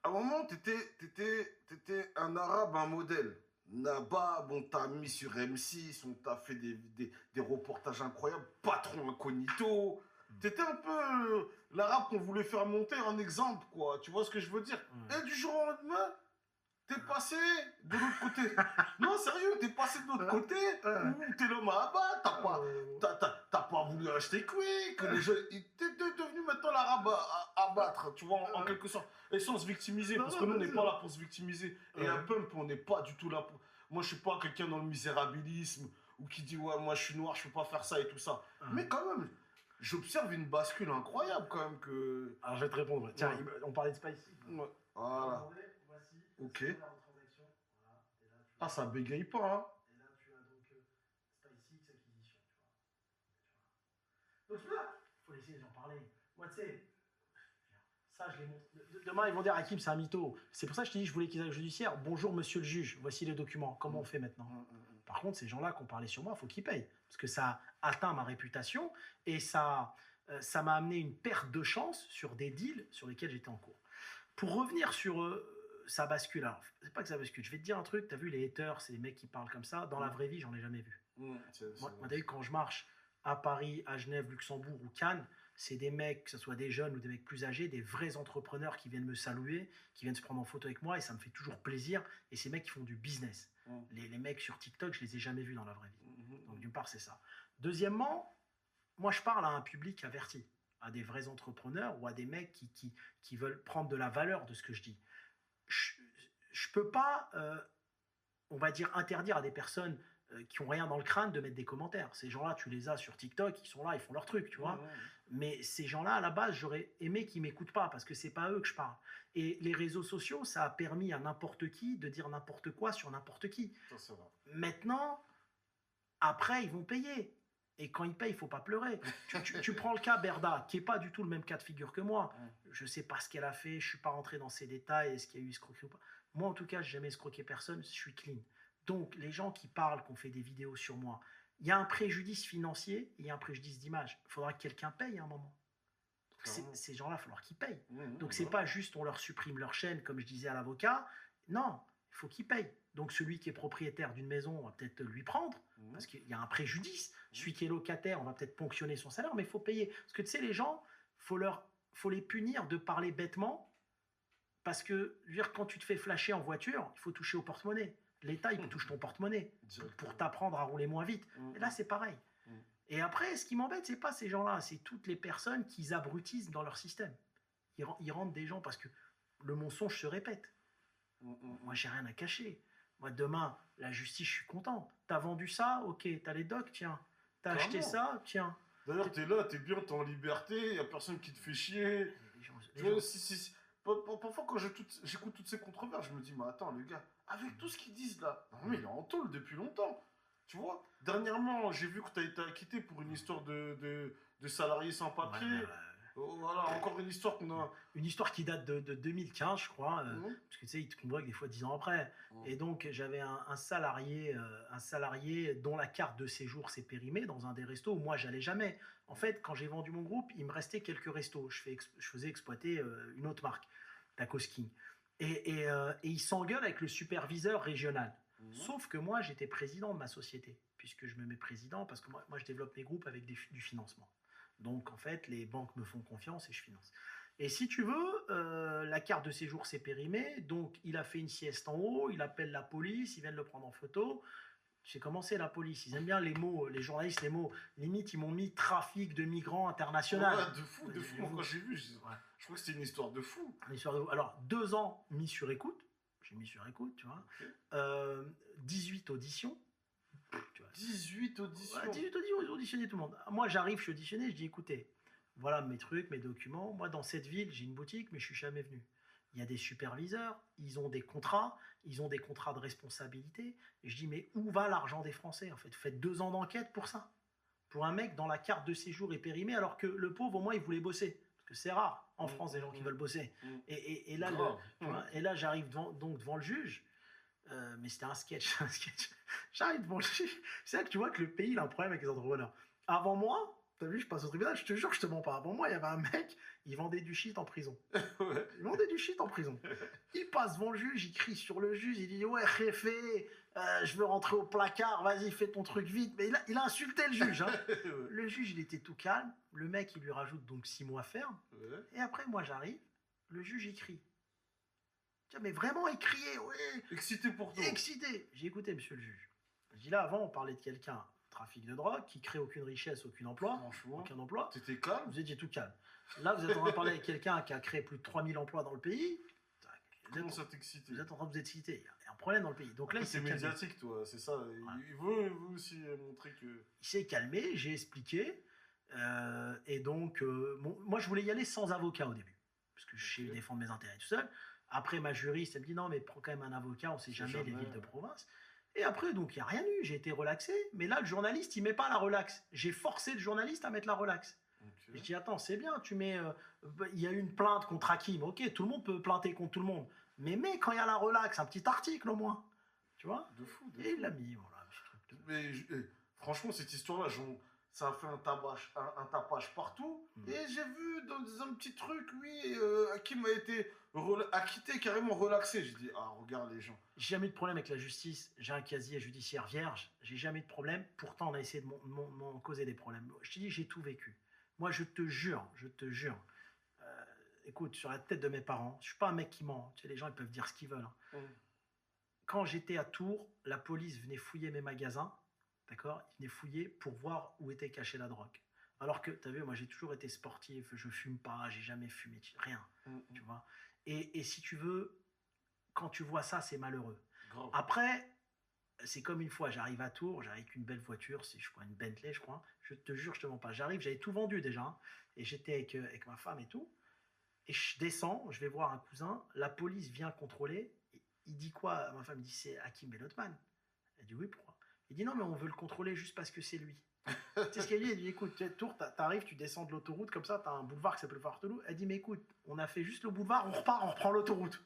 à un moment, t'étais un arabe, un modèle. Naba, bon, t'as mis sur M6, on t'a fait des reportages incroyables, patron incognito. T'étais un peu l'arabe qu'on voulait faire monter en exemple, quoi. Tu vois ce que je veux dire? Et du jour au lendemain, t'es passé de l'autre côté. Non, sérieux, t'es passé de l'autre côté. T'es l'homme à abattre. T'as pas voulu acheter Quick. T'es devenu maintenant l'arabe à battre, tu vois, en quelque sorte. Et sans se victimiser, parce que nous, on n'est pas là pour se victimiser. Et un pump, on n'est pas du tout là pour... Moi, je suis pas quelqu'un dans le misérabilisme ou qui dit, ouais, moi, je suis noir, je peux pas faire ça et tout ça. Mais quand même, j'observe une bascule incroyable quand même que... Alors, je vais te répondre. Tiens, on parlait de Spicy. Voilà. Ok. Ah, ça bégaye pas, hein. Et là, tu as donc SpaceX acquisition, tu vois. Donc là, il faut laisser les gens parler. Moi, tu sais, ça, je les montre. Demain, ils vont dire Hakim, c'est un mytho. C'est pour ça que je te dis, je voulais qu'ils aillent au judiciaire. Bonjour, monsieur le juge, voici les documents. Comment on fait maintenant? Par contre, ces gens-là qui ont parlé sur moi, il faut qu'ils payent. Parce que ça a atteint ma réputation et ça m'a amené une perte de chance sur des deals sur lesquels j'étais en cours. Pour revenir sur ça bascule. Alors, c'est pas que ça bascule. Je vais te dire un truc. Tu as vu, les haters, c'est les mecs qui parlent comme ça. Dans la vraie vie, j'en ai jamais vu. Moi, t'as vu, quand je marche à Paris, à Genève, Luxembourg ou Cannes, c'est des mecs, que ce soit des jeunes ou des mecs plus âgés, des vrais entrepreneurs qui viennent me saluer, qui viennent se prendre en photo avec moi et ça me fait toujours plaisir. Et ces mecs qui font du business. Les mecs sur TikTok, je les ai jamais vus dans la vraie vie. Donc, d'une part, c'est ça. Deuxièmement, moi, je parle à un public averti, à des vrais entrepreneurs ou à des mecs qui veulent prendre de la valeur de ce que je dis. Je peux pas, on va dire, interdire à des personnes qui ont rien dans le crâne de mettre des commentaires. Ces gens-là, tu les as sur TikTok, ils sont là, ils font leur truc, tu vois. Mais ces gens-là, à la base, j'aurais aimé qu'ils m'écoutent pas parce que c'est pas à eux que je parle. Et les réseaux sociaux, ça a permis à n'importe qui de dire n'importe quoi sur n'importe qui. Ça va. Maintenant, après, ils vont payer. Et quand ils payent, il ne faut pas pleurer. Tu prends le cas Berda, qui n'est pas du tout le même cas de figure que moi. Je ne sais pas ce qu'elle a fait, je ne suis pas rentré dans ces détails, est-ce qu'il y a eu escroquerie ou pas. Moi, en tout cas, je n'ai jamais escroqué personne, je suis clean. Donc, les gens qui parlent, qui ont fait des vidéos sur moi, il y a un préjudice financier et il y a un préjudice d'image. Il faudra que quelqu'un paye à un moment. Ces gens-là, il va falloir qu'ils payent. Donc, ce n'est pas juste on leur supprime leur chaîne, comme je disais à l'avocat. Non, il faut qu'ils payent. Donc, celui qui est propriétaire d'une maison, on va peut-être lui prendre, parce qu'il y a un préjudice. Celui qui est locataire, on va peut-être ponctionner son salaire, mais il faut payer. Parce que tu sais, les gens, faut les punir de parler bêtement, parce que, je veux dire, quand tu te fais flasher en voiture, il faut toucher au porte-monnaie. L'État, il touche ton porte-monnaie pour Directement. t'apprendre à rouler moins vite. Et là, c'est pareil. Et après, ce qui m'embête, c'est pas ces gens-là, c'est toutes les personnes qu'ils abrutissent dans leur système. Ils rendent des gens parce que le mensonge se répète. Moi, j'ai rien à cacher. Moi, demain, la justice, je suis content. T'as vendu ça, ok. T'as les docs, tiens. T'as acheté Clairement. ça, tiens. D'ailleurs, t'es là, t'es bien, t'es en liberté, y a personne qui te fait chier. Les gens- Tu les vois, gens- parfois, quand j'écoute toutes ces controverses, je me dis, mais attends, le gars, avec tout ce qu'ils disent là, non, mais il est en tôle depuis longtemps. Tu vois, dernièrement, j'ai vu que tu as été acquitté pour une histoire de salarié sans papier. Ouais, ouais, ouais. Oh, voilà, encore une histoire qu'on a. Une histoire qui date de 2015, je crois. Mhm. Parce que tu sais, ils te convoquent des fois 10 ans après. Et donc, j'avais un salarié dont la carte de séjour s'est périmée dans un des restos où moi, j'allais jamais. En fait, quand j'ai vendu mon groupe, il me restait quelques restos. Je faisais exploiter une autre marque, Tacos King. Et il s'engueule avec le superviseur régional. Sauf que moi, j'étais président de ma société, puisque je me mets président parce que moi je développe mes groupes avec du financement. Donc, en fait, les banques me font confiance et je finance. Et si tu veux, la carte de séjour s'est périmée, donc il a fait une sieste en haut, il appelle la police, ils viennent le prendre en photo. Tu sais comment c'est la police, ils aiment bien les mots, les journalistes, les mots. Limite, ils m'ont mis trafic de migrants international. Ouais, de fou, de fou. Moi, quand j'ai vu, je crois que c'était une histoire de fou. Alors, 2 ans mis sur écoute, j'ai mis sur écoute, tu vois. Ok. 18 auditions. Tu vois. 18 auditions. Ouais, 18 auditions, ils ont auditionné tout le monde. Moi, j'arrive, je suis auditionné, je dis écoutez, voilà mes trucs, mes documents. Moi, dans cette ville, j'ai une boutique, mais je suis jamais venu. Il y a des superviseurs, ils ont des contrats de responsabilité. Et je dis mais où va l'argent des Français en fait? Faites 2 ans d'enquête pour ça. Pour un mec dont la carte de séjour est périmée, alors que le pauvre, au moins, il voulait bosser. Parce que c'est rare en France des gens qui veulent bosser. Et là, là j'arrive devant le juge. Mais c'était un sketch. J'arrive devant le juge. C'est là que tu vois que le pays il a un problème avec les entrepreneurs. Avant moi, t'as vu, je passe au tribunal, je te jure, je te mens pas. Avant moi, il y avait un mec, il vendait du shit en prison. Ouais. Il vendait du shit en prison. Il passe devant le juge, il crie sur le juge, il dit ouais, réfé, je veux rentrer au placard, vas-y, fais ton truc vite. Mais il a insulté le juge. Hein. Le juge, il était tout calme. Le mec, il lui rajoute donc 6 mois ferme. Ouais. Et après, moi, j'arrive. Le juge, il crie. Tiens, mais vraiment, il criait, ouais. Excité pour toi. Excité. J'ai écouté, monsieur le juge. Je dis là, avant, on parlait de quelqu'un, trafic de drogue, qui crée aucune richesse, aucun emploi. Franchement, Aucun emploi. t'étais calme. Vous étiez tout calme. Là, vous êtes en train de parler avec quelqu'un qui a créé plus de 3000 emplois dans le pays. Comment ça t'excite? Vous êtes en train de vous exciter. Il y a un problème dans le pays. Donc là, il C'est s'est calmé. médiatique, toi, c'est ça. Ouais. Il veut aussi montrer que. Il s'est calmé, j'ai expliqué. Et donc, moi, je voulais y aller sans avocat au début. Parce que je sais défendre mes intérêts tout seul. Après, ma juriste, elle me dit non, mais prends quand même un avocat, on sait jamais les villes de province. Et après, donc, il n'y a rien eu. J'ai été relaxé. Mais là, le journaliste, il met pas la relax. J'ai forcé le journaliste à mettre la relax. Okay. Je dis attends, c'est bien, tu mets. Il y a eu une plainte contre Hakim. Ok, tout le monde peut plainter contre tout le monde. Mais quand il y a la relax, un petit article au moins. Tu vois? De fou. Et il l'a mis, voilà. Mais franchement, cette histoire-là, ça a fait un tapage partout. Et j'ai vu dans un petit truc, oui, Hakim a été acquitté, carrément relaxé. J'ai dit, ah, regarde les gens. J'ai jamais eu de problème avec la justice. J'ai un casier judiciaire vierge. J'ai jamais eu de problème. Pourtant, on a essayé de m'en causer des problèmes. Je te dis, j'ai tout vécu. Moi, je te jure. Écoute, sur la tête de mes parents, je suis pas un mec qui ment. Tu sais, les gens, ils peuvent dire ce qu'ils veulent. Hein. Quand j'étais à Tours, la police venait fouiller mes magasins. D'accord? Ils venaient fouiller pour voir où était cachée la drogue. Alors que, tu as vu, moi, j'ai toujours été sportif. Je fume pas. J'ai jamais fumé. Rien. Tu vois? Et si tu veux, quand tu vois ça, c'est malheureux. Grave. Après, c'est comme une fois, j'arrive à Tours, j'arrive avec une belle voiture, c'est je crois une Bentley, je crois. Je te jure, je te mens pas. J'arrive, j'avais tout vendu déjà, hein, et j'étais avec ma femme et tout. Et je descends, je vais voir un cousin, la police vient contrôler. Il dit quoi? Ma femme dit c'est Hakim Benotman. Elle dit oui, pourquoi? Il dit non, mais on veut le contrôler juste parce que c'est lui. Tu sais ce qu'elle dit? Elle dit écoute, Tours, t'arrives, tu descends de l'autoroute comme ça, t'as un boulevard qui s'appelle le boulevard Toulouse. Elle dit mais écoute, on a fait juste le boulevard, on repart, on reprend l'autoroute.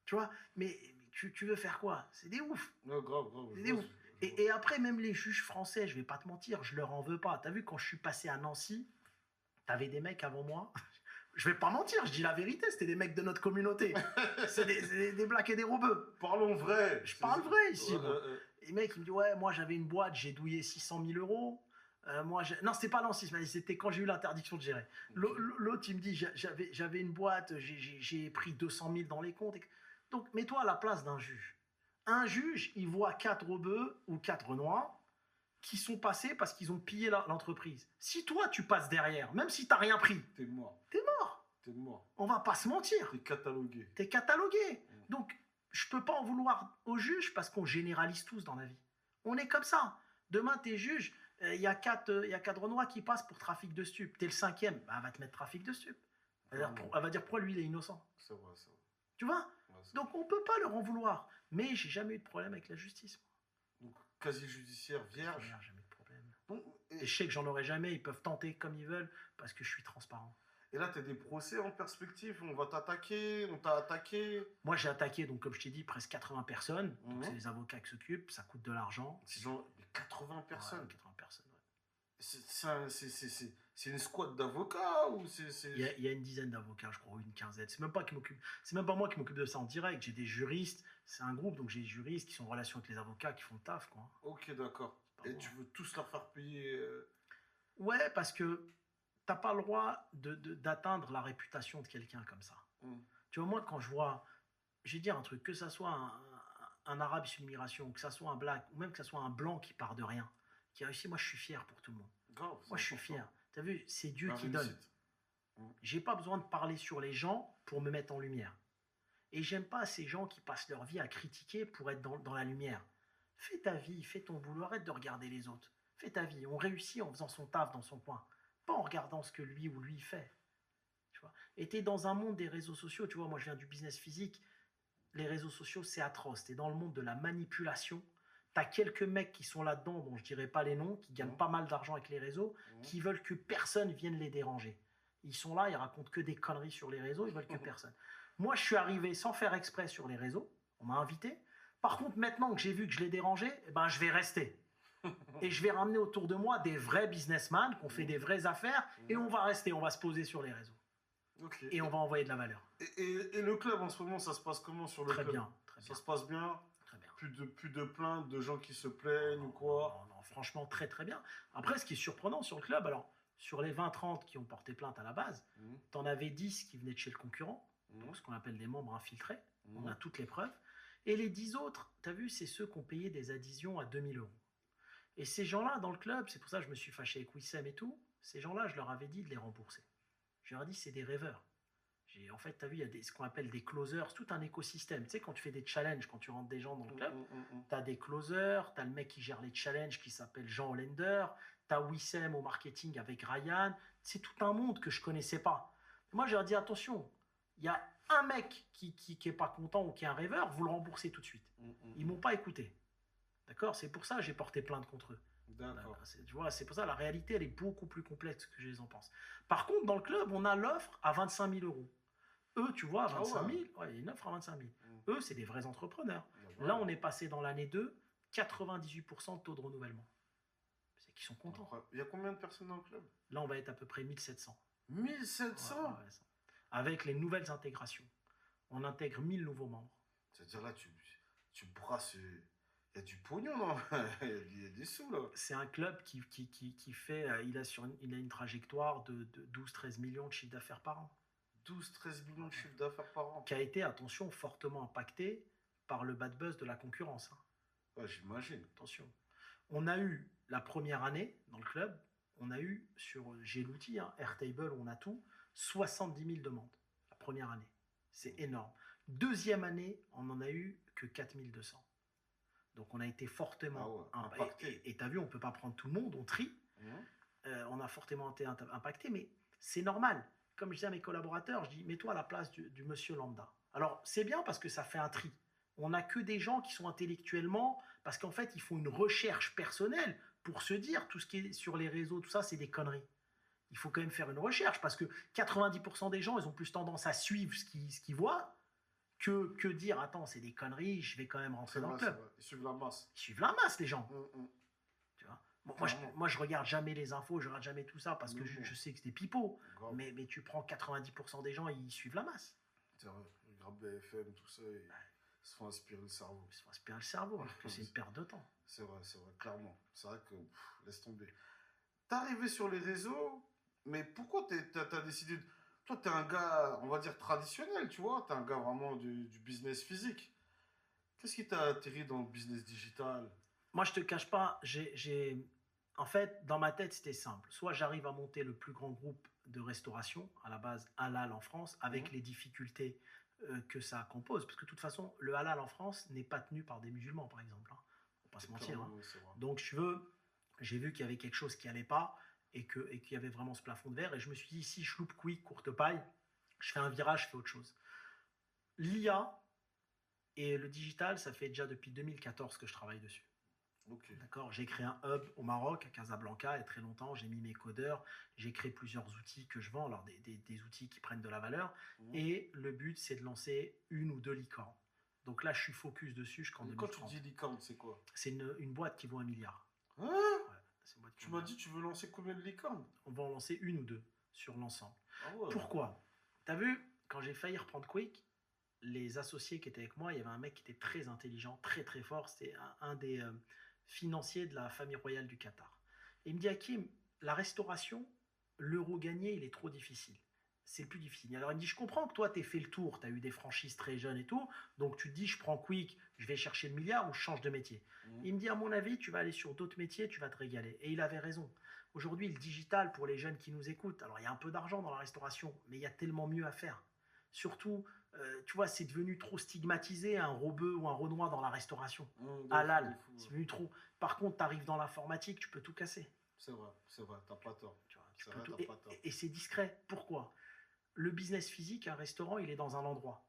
Tu vois? Mais tu veux faire quoi? C'est des ouf. Ouais, grave. C'est des ouf. Et après, même les juges français, je vais pas te mentir, je leur en veux pas. T'as vu, quand je suis passé à Nancy, t'avais des mecs avant moi. Je vais pas mentir, je dis la vérité, c'était des mecs de notre communauté. C'est des blacks et des robeux. Parlons vrai. Je parle vrai ici. Les mecs, ils me disent ouais, moi j'avais une boîte, j'ai douillé 600 000 euros. Non, c'était pas Nancy, c'était quand j'ai eu l'interdiction de gérer. L'autre, il me dit j'avais une boîte, j'ai pris 200 000 dans les comptes. Donc, mets-toi à la place d'un juge. Un juge, il voit 4 rebeux ou 4 noirs qui sont passés parce qu'ils ont pillé l'entreprise. Si toi, tu passes derrière, même si tu n'as rien pris, T'es mort. t'es mort. T'es mort. On va pas se mentir. T'es catalogué. T'es catalogué. Donc, je peux pas en vouloir au juge parce qu'on généralise tous dans la vie. On est comme ça. Demain, t'es juge, il y a 4 Renois qui passent pour trafic de stupes. T'es le 5e, bah, elle va te mettre trafic de stupes. Elle va dire pourquoi lui, il est innocent. C'est vrai, c'est vrai. Tu vois? Ouais, c'est Donc, on peut pas leur en vouloir. Mais j'ai jamais eu de problème avec la justice. vrai. Donc, casier judiciaire vierge. J'ai jamais eu de problème. Bon, Et je sais que j'en aurai jamais. Ils peuvent tenter comme ils veulent parce que je suis transparent. et là, t'as des procès en perspective. On va t'attaquer. On t'a attaqué. Moi, j'ai attaqué, donc comme je t'ai dit, presque 80 personnes. Donc, Mhm. c'est les avocats qui s'occupent. Ça coûte de l'argent. Ces gens, 80 personnes. Ouais, 80 personnes, ouais. C'est une squad d'avocats ou Il y a une dizaine d'avocats, je crois, ou une quinzaine. C'est même pas moi qui m'occupe de ça en direct. J'ai des juristes. C'est un groupe, donc j'ai des juristes qui sont en relation avec les avocats, qui font le taf, quoi. Ok, d'accord. Pas Et moi. tu veux tous leur faire payer Ouais, parce que t'as pas le droit d'atteindre la réputation de quelqu'un comme ça. Tu vois, moi, quand je vois, je vais dire un truc, que ça soit un arabe issu de l'immigration, que ça soit un black, ou même que ça soit un blanc qui part de rien, qui a réussi, moi, je suis fier pour tout le monde. Grave, Moi, je suis fier. T'as vu, c'est Dieu La qui donne. réussite. J'ai pas besoin de parler sur les gens pour me mettre en lumière. Et j'aime pas ces gens qui passent leur vie à critiquer pour être dans la lumière. Fais ta vie, fais ton boulot, arrête de regarder les autres. Fais ta vie. On réussit en faisant son taf dans son coin, pas en regardant ce que lui ou lui fait. Tu vois. Et t'es dans un monde des réseaux sociaux, tu vois, moi je viens du business physique, les réseaux sociaux c'est atroce. T'es dans le monde de la manipulation. T'as quelques mecs qui sont là-dedans, dont je dirais pas les noms, qui gagnent pas mal d'argent avec les réseaux, qui veulent que personne vienne les déranger. Ils sont là, ils racontent que des conneries sur les réseaux, ils veulent que personne. Moi, je suis arrivé sans faire exprès sur les réseaux, on m'a invité. Par contre, maintenant que j'ai vu que je l'ai dérangé, eh ben, je vais rester. Et je vais ramener autour de moi des vrais businessmen qui ont fait des vraies affaires, et on va rester, on va se poser sur les réseaux. Ok. Et on va envoyer de la valeur. Et le club en ce moment, ça se passe comment sur le Très club? bien, très Ça bien, se passe bien? très bien. Plus de plaintes, de gens qui se plaignent ou quoi? Non, franchement, très très bien. Après, ce qui est surprenant sur le club, alors, sur les 20-30 qui ont porté plainte à la base, t'en avais 10 qui venaient de chez le concurrent, donc ce qu'on appelle des membres infiltrés, on a toutes les preuves. Et les 10 autres, t'as vu, c'est ceux qui ont payé des adhésions à 2000 €. Et ces gens-là, dans le club, c'est pour ça que je me suis fâché avec Wissem et tout, ces gens-là, je leur avais dit de les rembourser. Je leur ai dit, c'est des rêveurs. En fait, tu as vu, il y a ce qu'on appelle des closers, c'est tout un écosystème. Tu sais, quand tu fais des challenges, quand tu rentres des gens dans le club, tu as des closers, tu as le mec qui gère les challenges qui s'appelle Jean Hollander, tu as Wissem au marketing avec Ryan. C'est tout un monde que je connaissais pas. Moi, je leur dis, attention, il y a un mec qui est pas content ou qui est un rêveur, vous le remboursez tout de suite. Ils m'ont pas écouté. D'accord? C'est pour ça que j'ai porté plainte contre eux. D'accord. Tu vois, c'est pour ça la réalité, elle est beaucoup plus complexe que je les en pense. Par contre, dans le club, on a l'offre à 25 000 €. Eux, tu vois, à 25 000, ouais, il y a une offre à 25 000. Eux, c'est des vrais entrepreneurs. Là, on est passé dans l'année 2, 98% de taux de renouvellement. C'est qu'ils sont contents. Il y a combien de personnes dans le club? Là, on va être à peu près 1700. 1700? Ouais, avec les nouvelles intégrations. On intègre 1000 nouveaux membres. C'est-à-dire là, tu brasses. Il y a du pognon, non? Il y a des sous, là. C'est un club qui fait. Il a une trajectoire de 12-13 millions de chiffre d'affaires par an. 12-13 millions de chiffre d'affaires par an. Qui a été, attention, fortement impacté par le bad buzz de la concurrence. Ouais, j'imagine. Attention. On a eu la première année dans le club, j'ai l'outil, Airtable, on a tout, 70 000 demandes. La première année. C'est énorme. Deuxième année, on n'en a eu que 4 200. Donc on a été fortement impacté. Et tu as vu, on ne peut pas prendre tout le monde, on trie. On a fortement été impacté, mais c'est normal. Comme je dis à mes collaborateurs, je dis, mets-toi à la place du monsieur lambda. Alors, c'est bien parce que ça fait un tri. On n'a que des gens qui sont intellectuellement, parce qu'en fait, ils font une recherche personnelle pour se dire, tout ce qui est sur les réseaux, tout ça, c'est des conneries. Il faut quand même faire une recherche, parce que 90% des gens, ils ont plus tendance à suivre ce qu'ils voient, que dire, attends, c'est des conneries, je vais quand même rentrer dans le club. Ils suivent la masse. Ils suivent la masse, les gens. Tu vois. Bon, moi, je regarde jamais les infos, je regarde jamais tout ça, parce que je sais que c'est des pipeaux. Mais tu prends 90% des gens, ils suivent la masse. C'est vrai, ils regardent BFM, tout ça, ils se font aspirer le cerveau. Ils se font aspirer le cerveau, alors que c'est une perte de temps. C'est vrai, clairement. C'est vrai que, laisse tomber. T'es arrivé sur les réseaux, mais pourquoi t'as décidé de... Toi, t'es un gars, on va dire, traditionnel, tu vois. T'es un gars vraiment du business physique. Qu'est-ce qui t'a atterri dans le business digital? Moi, je te cache pas, en fait, dans ma tête, c'était simple. Soit j'arrive à monter le plus grand groupe de restauration, à la base halal en France, avec Mhm. les difficultés que ça compose. Parce que de toute façon, le halal en France n'est pas tenu par des musulmans, par exemple. Hein. Faut pas se C'est mentir. clairement, Hein. oui, c'est vrai. Donc, si tu veux, j'ai vu qu'il y avait quelque chose qui allait pas et qu'il y avait vraiment ce plafond de verre. Et je me suis dit, si je loupe quick, courte paille, je fais un virage, je fais autre chose. L'IA et le digital, ça fait déjà depuis 2014 que je travaille dessus. Ok. D'accord. J'ai créé un hub au Maroc, à Casablanca, il y a très longtemps. J'ai mis mes codeurs. J'ai créé plusieurs outils que je vends, alors des outils qui prennent de la valeur. Mhm. Et le but, c'est de lancer une ou deux licornes. Donc là, je suis focus dessus jusqu'en Et quand tu 2030. dis licorne, c'est quoi? C'est une boîte qui vaut 1 milliard. Hein? Ouais, c'est une boîte qui Tu vaut un m'as milliard. dit tu veux lancer combien de licornes? On va en lancer une ou deux sur l'ensemble. Ah ouais. Pourquoi? T'as vu, quand j'ai failli reprendre Quick, les associés qui étaient avec moi, il y avait un mec qui était très intelligent, très très fort. C'était un des financiers de la famille royale du Qatar. Et il me dit, Hakim, la restauration, l'euro gagné, il est trop difficile. C'est le plus difficile. Alors il me dit, je comprends que toi, tu fait le tour, tu as eu des franchises très jeunes et tout, donc tu te dis, je prends Quick, je vais chercher le milliard ou je change de métier. Mhm. Il me dit, à mon avis, tu vas aller sur d'autres métiers, tu vas te régaler. Et il avait raison. Aujourd'hui, le digital, pour les jeunes qui nous écoutent, alors il y a un peu d'argent dans la restauration, mais il y a tellement mieux à faire. Surtout, tu vois, c'est devenu trop stigmatisé, un Rebeu ou un Renoir dans la restauration. De Halal, fou, c'est ouais. devenu trop. Par contre, tu arrives dans l'informatique, tu peux tout casser. C'est vrai, t'as pas tort. Tu vois, C'est vrai, t'as et pas tort. et c'est discret. Pourquoi? Le business physique, un restaurant, il est dans un endroit.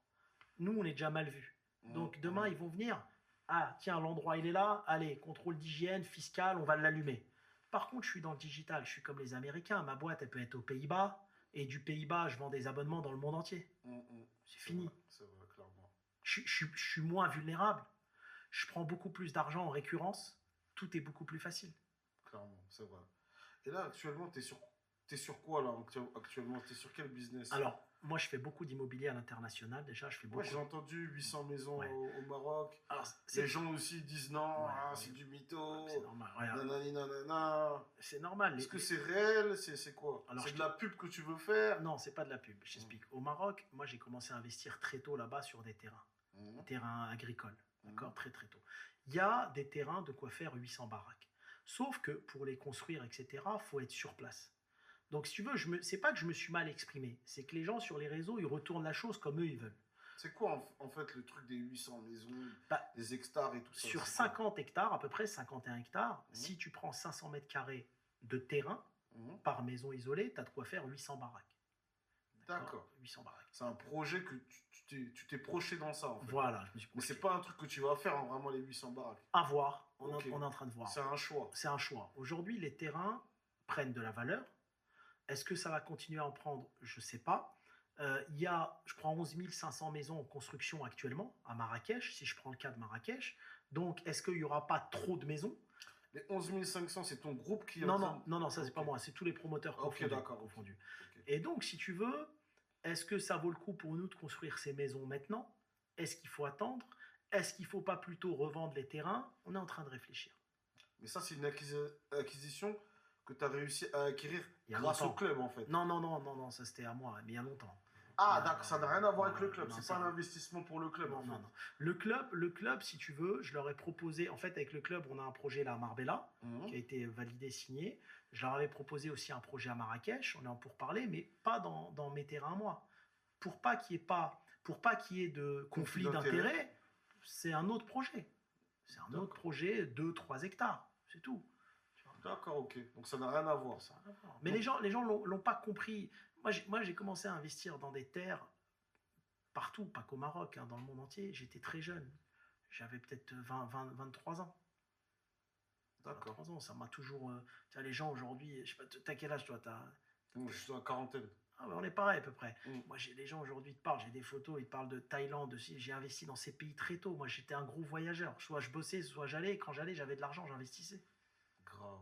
Nous, on est déjà mal vu. Donc demain, ils vont venir. Ah, tiens, l'endroit, il est là. Allez, contrôle d'hygiène, fiscal, on va l'allumer. Par contre, je suis dans le digital. Je suis comme les Américains. Ma boîte, elle peut être aux Pays-Bas. Et du Pays-Bas, je vends des abonnements dans le monde entier. C'est fini. C'est vrai, clairement. Je suis moins vulnérable. Je prends beaucoup plus d'argent en récurrence. Tout est beaucoup plus facile. Clairement, c'est vrai. Et là, actuellement, t'es sur quoi, là, actuellement? T'es sur quel business? Alors, moi, je fais beaucoup d'immobilier à l'international. Déjà, je fais Ouais, beaucoup. j'ai entendu 800 maisons Ouais. au Maroc. Alors, Les gens aussi disent non, Ouais, ah, ouais. c'est du mytho. C'est normal. Regarde, Nanani, nanana. c'est normal. Est-ce que c'est réel? C'est quoi? Alors, C'est je de la pub que tu veux faire? Non, c'est pas de la pub. Je t'explique. Au Maroc, moi, j'ai commencé à investir très tôt là-bas sur des terrains. Mhm. Terrains agricoles. D'accord. Mhm. Très, très tôt. Il y a des terrains de quoi faire 800 baraques. Sauf que pour les construire, etc., faut être sur place. Donc, si tu veux, c'est pas que je me suis mal exprimé. C'est que les gens sur les réseaux, ils retournent la chose comme eux, ils veulent. C'est quoi en fait le truc des 800 maisons, Bah, des hectares et tout ça? sur c'est quoi? 50 hectares, à peu près 51 hectares, Mhm. si tu prends 500 mètres carrés de terrain Mhm. par maison isolée, tu as de quoi faire 800 baraques. D'accord. 800 baraques. C'est un projet que tu t'es projeté dans ça, en fait. Voilà, je me suis Mais projeté. c'est pas un truc que tu vas faire, vraiment, les 800 baraques. À voir, Ok. on est en train de voir. C'est un choix. C'est un choix. Aujourd'hui, les terrains prennent de la valeur. Est-ce que ça va continuer à en prendre? Je ne sais pas. Il y a, je crois, 11 500 maisons en construction actuellement à Marrakech, si je prends le cas de Marrakech. Donc, est-ce qu'il n'y aura pas trop de maisons? Les 11 500, c'est ton groupe qui est Non, en train non, non, non, ça, c'est Ok. pas moi. C'est tous les promoteurs Ok, confondus. d'accord. confondus. Ok. Et donc, si tu veux, est-ce que ça vaut le coup pour nous de construire ces maisons maintenant? Est-ce qu'il faut attendre? Est-ce qu'il ne faut pas plutôt revendre les terrains? On est en train de réfléchir. Mais ça, c'est une acquisition que tu as réussi à acquérir Il y a grâce au longtemps. club, en fait. Non, non, non, non, non, ça c'était à moi, mais il y a longtemps. Ah, d'accord, ça n'a rien à voir avec le Non, club. non, C'est ça- pas un investissement pour le club, Non, en fait. non, non. Le club, si tu veux, je leur ai proposé, en fait, avec le club, on a un projet là à Marbella, Mhm. qui a été validé, signé. Je leur avais proposé aussi un projet à Marrakech, on est en pourparlers, mais pas dans mes terrains à moi. Pour pas qu'il y ait de conflit d'intérêts, c'est un autre projet. C'est un autre D'accord. projet, 2-3 hectares, c'est tout. Tu vois. D'accord, ok. Donc ça n'a rien à voir. Ça n'a rien à voir. Mais les gens l'ont pas compris. Moi, j'ai commencé à investir dans des terres partout, pas qu'au Maroc, hein, dans le monde entier. J'étais très jeune. J'avais peut-être 23 ans. D'accord. 23 ans, ça m'a toujours. Tu vois, les gens aujourd'hui, je sais pas, t'as quel âge toi? Je suis dans la quarantaine. Ah, on est pareil à peu près. Mm. Moi, les gens aujourd'hui te parlent, j'ai des photos, ils te parlent de Thaïlande, j'ai investi dans ces pays très tôt. Moi, j'étais un gros voyageur. Soit je bossais, soit j'allais. Et quand j'allais, j'avais de l'argent, j'investissais. Grave.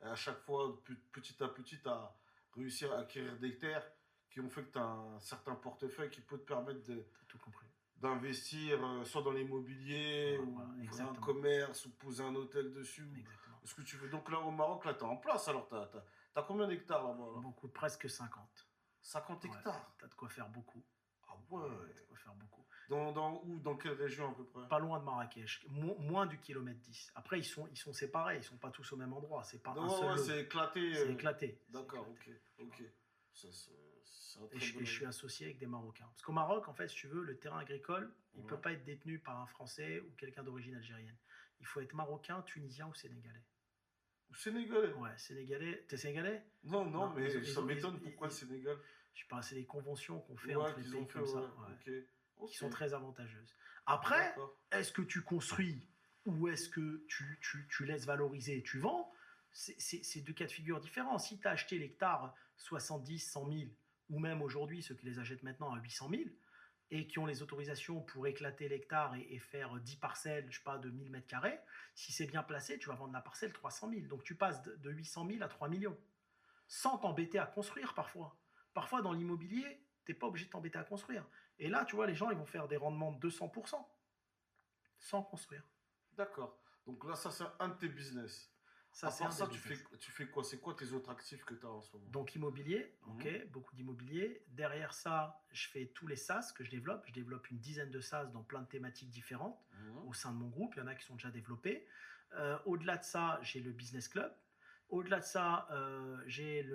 Et à chaque fois, petit à petit, tu as réussi à acquérir des terres qui ont fait que tu as un certain portefeuille qui peut te permettre T'as tout compris. d'investir soit dans l'immobilier ou Voilà, ouvrir un exactement. commerce ou poser un hôtel dessus. Exactement. Ce que tu veux. Donc là, au Maroc, là, tu es en place. Alors, tu as combien d'hectares là-bas là Beaucoup, presque 50. 50 Ouais, hectares. t'as de quoi faire beaucoup. Ah ouais. T'as de quoi faire beaucoup. Dans quelle région à peu près? Pas loin de Marrakech, moins du kilomètre 10. Après, ils sont séparés, ils sont pas tous au même endroit, c'est pas un Non, seul ouais, lot. c'est éclaté. C'est éclaté. C'est D'accord, éclaté. ok. Ça, c'est un Et très bon je suis avis. associé avec des Marocains. Parce qu'au Maroc, en fait, si tu veux, le terrain agricole, il ne peut Ouais. pas être détenu par un Français ou quelqu'un d'origine algérienne. Il faut être marocain, tunisien ou sénégalais. Ou Sénégalais? Ouais, sénégalais. T'es sénégalais? Non, non, Non, mais ça m'étonne pourquoi le Sénégal. je sais pas, c'est des conventions qu'on fait Ouais, entre les qu'ils pays ont fait, comme ça, ouais. ouais, Ok. qui Ok. sont très avantageuses. Après, D'accord. est-ce que tu construis ou est-ce que tu laisses valoriser et tu vends? C'est deux cas de figure différents. Si tu as acheté l'hectare 70, 100 000, ou même aujourd'hui ceux qui les achètent maintenant à 800 000, et qui ont les autorisations pour éclater l'hectare et faire 10 parcelles, je sais pas, de 1000 mètres carrés, si c'est bien placé, tu vas vendre la parcelle 300 000. Donc tu passes de 800 000 à 3 millions, sans t'embêter à construire parfois. Parfois dans l'immobilier, tu n'es pas obligé de t'embêter à construire. Et là, tu vois, les gens, ils vont faire des rendements de 200% sans construire. D'accord. Donc là, ça, c'est un de tes business. Ça, À c'est part un ça, des tu business. fais quoi? C'est quoi tes autres actifs que tu as en ce moment? Donc immobilier, Mhm. ok, beaucoup d'immobilier. Derrière ça, je fais tous les SaaS que je développe. Je développe une dizaine de SaaS dans plein de thématiques différentes Mhm. au sein de mon groupe. Il y en a qui sont déjà développés. Au-delà de ça, j'ai le Business Club. Au-delà de ça, j'ai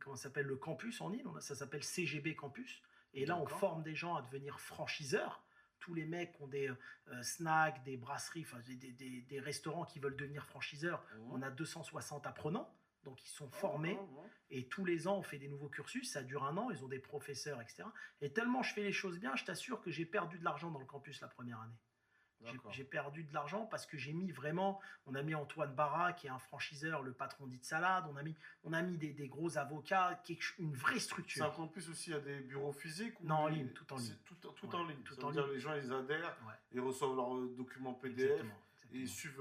comment ça s'appelle, le campus en ligne. Ça s'appelle CGB Campus. Et là, on D'accord. forme des gens à devenir franchiseurs. Tous les mecs qui ont des snacks, des brasseries, enfin, des restaurants qui veulent devenir franchiseurs. Mhm. On a 260 apprenants. Donc, ils sont Ah, formés. ouais. Et tous les ans, on fait des nouveaux cursus. Ça dure un an. Ils ont des professeurs, etc. Et tellement je fais les choses bien, je t'assure que j'ai perdu de l'argent dans le campus la première année. D'accord. J'ai perdu de l'argent parce que j'ai mis vraiment, on a mis Antoine Barra qui est un franchiseur, le patron d'It Salade, on a mis des gros avocats, une vraie C'est structure. un campus aussi, il y a des bureaux physiques ou Non, en ligne, tout en ligne. C'est tout Ouais, en ligne. tout Ça en veut dire ligne. les gens, ils adhèrent, Ouais, ils reçoivent leurs documents PDF exactement. et ils suivent.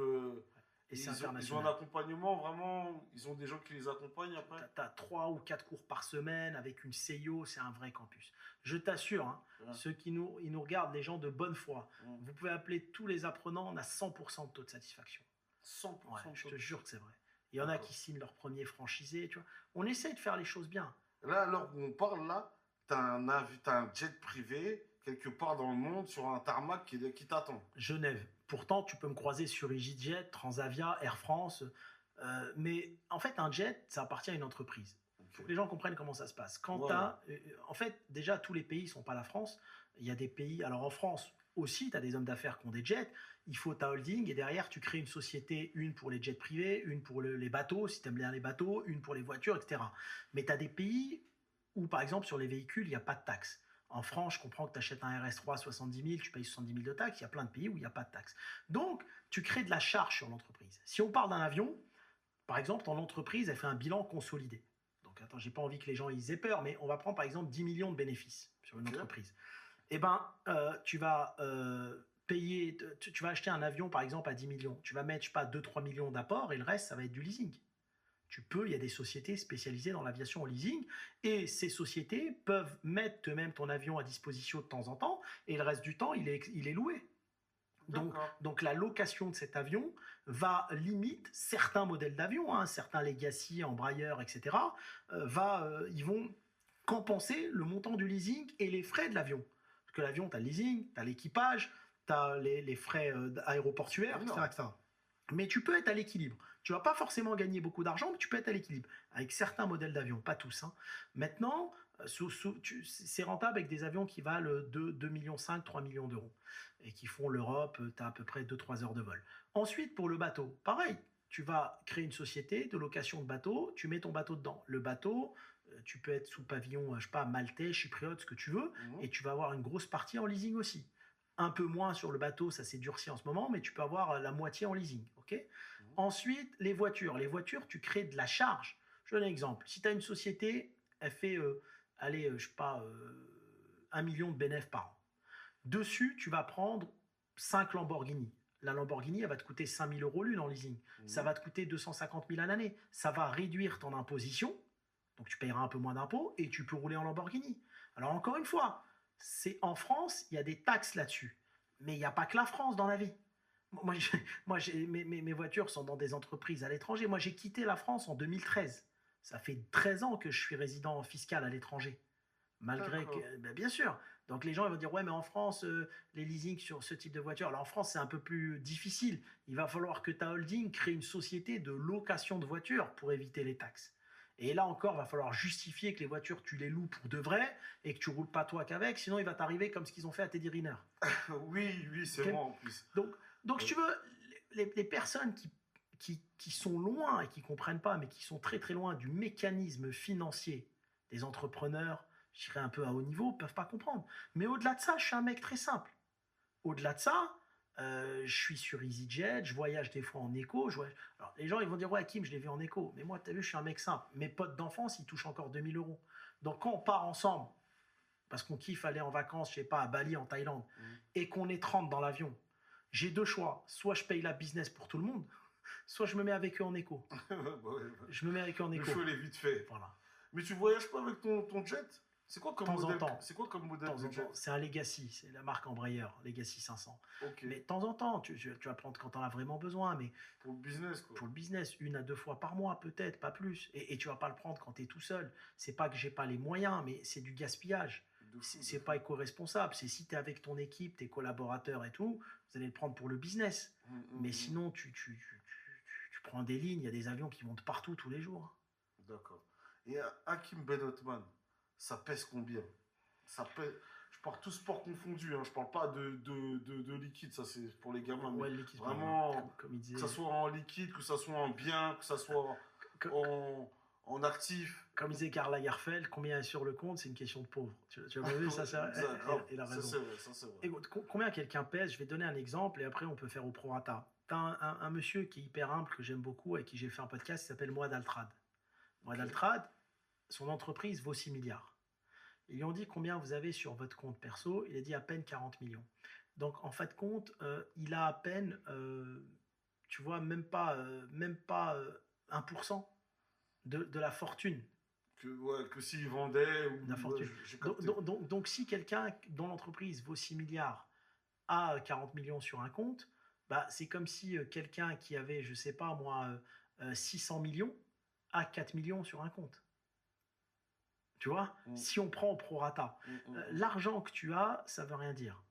Et c'est Ils ont un international. accompagnement vraiment. Ils ont des gens qui les accompagnent après. Tu as 3 ou 4 cours par semaine avec une CIO, c'est un vrai campus. Je t'assure, hein, Ouais. ceux qui nous regardent, les gens de bonne foi, Ouais. vous pouvez appeler tous les apprenants, on a 100% de taux de satisfaction. 100%. Ouais, de je taux te de- jure que c'est vrai. Il y en a D'accord. qui signent leur premier franchisé, tu vois. On essaie de faire les choses bien. Là, alors où on parle, là, t'as un jet privé quelque part dans le monde sur un tarmac qui t'attend. Genève. Pourtant, tu peux me croiser sur EasyJet, Transavia, Air France. Mais en fait, un jet, ça appartient à une entreprise. Il faut que les gens comprennent comment ça se passe. Quand Ouais. t'as, en fait, déjà, tous les pays ne sont pas la France. Il y a des pays. Alors en France aussi, tu as des hommes d'affaires qui ont des jets. Il faut ta holding et derrière, tu crées une société, une pour les jets privés, une pour les bateaux, si tu aimes bien les bateaux, une pour les voitures, etc. Mais tu as des pays où, par exemple, sur les véhicules, il n'y a pas de taxes. En France, je comprends que tu achètes un RS3 à 70 000, tu payes 70 000 de taxes. Il y a plein de pays où il n'y a pas de taxes. Donc, tu crées de la charge sur l'entreprise. Si on parle d'un avion, par exemple, ton entreprise, elle fait un bilan consolidé. Donc, attends, j'ai pas envie que les gens ils aient peur, mais on va prendre par exemple 10 millions de bénéfices sur une entreprise. Eh ben, tu vas payer, tu vas acheter un avion par exemple à 10 millions. Tu vas mettre, je sais pas, 2-3 millions d'apport et le reste, ça va être du leasing. Il y a des sociétés spécialisées dans l'aviation en leasing et ces sociétés peuvent mettre même ton avion à disposition de temps en temps et le reste du temps, il est loué. Donc la location de cet avion va limite certains modèles d'avions, hein, certains Legacy, Embraer, etc. Ils vont compenser le montant du leasing et les frais de l'avion. Parce que l'avion, tu as le leasing, tu as l'équipage, tu as les frais aéroportuaires, etc. Mais tu peux être à l'équilibre. Tu ne vas pas forcément gagner beaucoup d'argent, mais tu peux être à l'équilibre. Avec certains modèles d'avions, pas tous. Hein. Maintenant, c'est rentable avec des avions qui valent 2,5 millions, 3 millions d'euros. Et qui font l'Europe, tu as à peu près 2-3 heures de vol. Ensuite, pour le bateau, pareil. Tu vas créer une société de location de bateau, tu mets ton bateau dedans. Le bateau, tu peux être sous pavillon, je sais pas, maltais, chypriote, ce que tu veux, et tu vas avoir une grosse partie en leasing aussi. Un peu moins sur le bateau, ça s'est durci en ce moment, mais tu peux avoir la moitié en leasing. Okay. Ensuite, les voitures. Les voitures, tu crées de la charge. Je donne un exemple. Si tu as une société, elle fait, je sais pas, 1 million de bénéfices par an. Dessus, tu vas prendre 5 Lamborghini. La Lamborghini, elle va te coûter 5 000 € l'une en leasing. Ça va te coûter 250 000 à l'année. Ça va réduire ton imposition. Donc, tu payeras un peu moins d'impôts et tu peux rouler en Lamborghini. Alors, encore une fois, en France, il y a des taxes là-dessus. Mais il n'y a pas que la France dans la vie. Mes voitures sont dans des entreprises à l'étranger. Moi, j'ai quitté la France en 2013. Ça fait 13 ans que je suis résident fiscal à l'étranger. Malgré D'accord. que, ben, bien sûr. Donc les gens ils vont dire ouais mais en France les leasing sur ce type de voiture. Alors en France c'est un peu plus difficile. Il va falloir que ta holding crée une société de location de voitures pour éviter les taxes. Et là encore, il va falloir justifier que les voitures, tu les loues pour de vrai et que tu roules pas toi qu'avec, sinon il va t'arriver comme ce qu'ils ont fait à Teddy Riner. Oui, oui, c'est Ok. moi en plus. Donc, si tu veux, les personnes qui sont loin et qui comprennent pas, mais qui sont très très loin du mécanisme financier des entrepreneurs, je dirais un peu à haut niveau, peuvent pas comprendre. Mais au-delà de ça, je suis un mec très simple. Au-delà de ça, je suis sur EasyJet, je voyage des fois en éco. Alors, les gens ils vont dire ouais Kim, je l'ai vu en éco. Mais moi, tu as vu, je suis un mec simple. Mes potes d'enfance, ils touchent encore 2 000 euros. Donc quand on part ensemble, parce qu'on kiffe aller en vacances, je sais pas, à Bali, en Thaïlande, et qu'on est 30 dans l'avion, j'ai deux choix. Soit je paye la business pour tout le monde, soit je me mets avec eux en éco. Bah ouais, bah. Je me mets avec eux en Le éco. choix, il est vite fait. Voilà. Mais tu voyages pas avec ton jet? C'est quoi comme De temps en modèle? temps. C'est quoi comme De modèle temps de en jet? temps. C'est un Legacy, c'est la marque Embraer, Legacy 500. Ok. Mais de temps en temps, tu vas prendre quand tu en as vraiment besoin, mais Pour le business, quoi. pour le business, 1 à 2 fois par mois peut-être, pas plus. Et tu vas pas le prendre quand tu es tout seul. C'est pas que j'ai pas les moyens, mais c'est du gaspillage. De fou, de C'est fou. pas éco-responsable. C'est si tu es avec ton équipe, tes collaborateurs et tout, vous allez le prendre pour le business. Mais sinon, tu prends des lignes, il y a des avions qui montent partout tous les jours. D'accord. Et Hakim Ben Othman, ça pèse combien? Ça pèse. Je parle tout sport confondu, hein. Je parle pas de liquide, ça c'est pour les gamins. Ouais, Mais le liquide, vraiment, comme il disait. que ça soit en liquide, que ça soit en bien, que ça soit en actif. Comme disait Karl Lagerfeld, combien est sur le compte, c'est une question de pauvre. Tu as vu ça, il a Ça raison. c'est vrai, ça c'est vrai. Écoute, combien quelqu'un pèse? Je vais donner un exemple et après on peut faire au prorata. T'as un monsieur qui est hyper humble, que j'aime beaucoup, avec qui j'ai fait un podcast, qui s'appelle Moad Altrad. Moad Altrad, son entreprise vaut 6 milliards. Ils lui ont dit combien vous avez sur votre compte perso, il a dit à peine 40 millions. Donc en fait de compte, il a à peine, tu vois, même pas 1% de la fortune. Que s'il vendait ou La fortune. j'ai capté. Donc, si quelqu'un dont l'entreprise vaut 6 milliards a 40 millions sur un compte, bah, c'est comme si quelqu'un qui avait, je sais pas moi, 600 millions a 4 millions sur un compte. Tu vois, si on prend au prorata, l'argent que tu as, ça veut rien dire.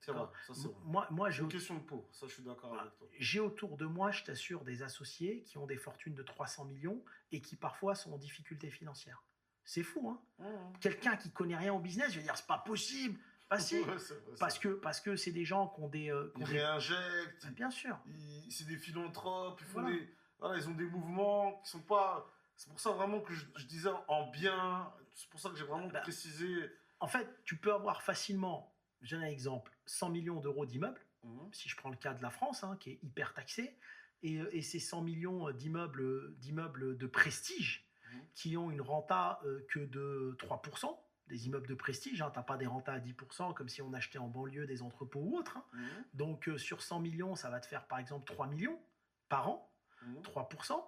C'est vrai, ça c'est vrai. Moi, C'est une question de peau, ça je suis d'accord avec toi. j'ai autour de moi, je t'assure, des associés qui ont des fortunes de 300 millions et qui parfois sont en difficulté financière. C'est fou, hein? Quelqu'un qui connaît rien au business, je veux dire, c'est pas possible. Bah si, Ouais, c'est vrai, parce que c'est des gens qui ont des... ils réinjectent, Bien sûr. c'est des philanthropes, ils font Voilà. voilà, ils ont des mouvements qui sont pas. C'est pour ça vraiment que je disais en bien. C'est pour ça que j'ai vraiment précisé. En fait, tu peux avoir facilement, j'ai un exemple, 100 millions d'euros d'immeubles, si je prends le cas de la France, hein, qui est hyper taxé, et ces 100 millions d'immeubles de prestige qui ont une renta que de 3%, des immeubles de prestige, hein, tu n'as pas des rentas à 10% comme si on achetait en banlieue des entrepôts ou autres. Hein. Donc sur 100 millions, ça va te faire par exemple 3 millions par an, 3%,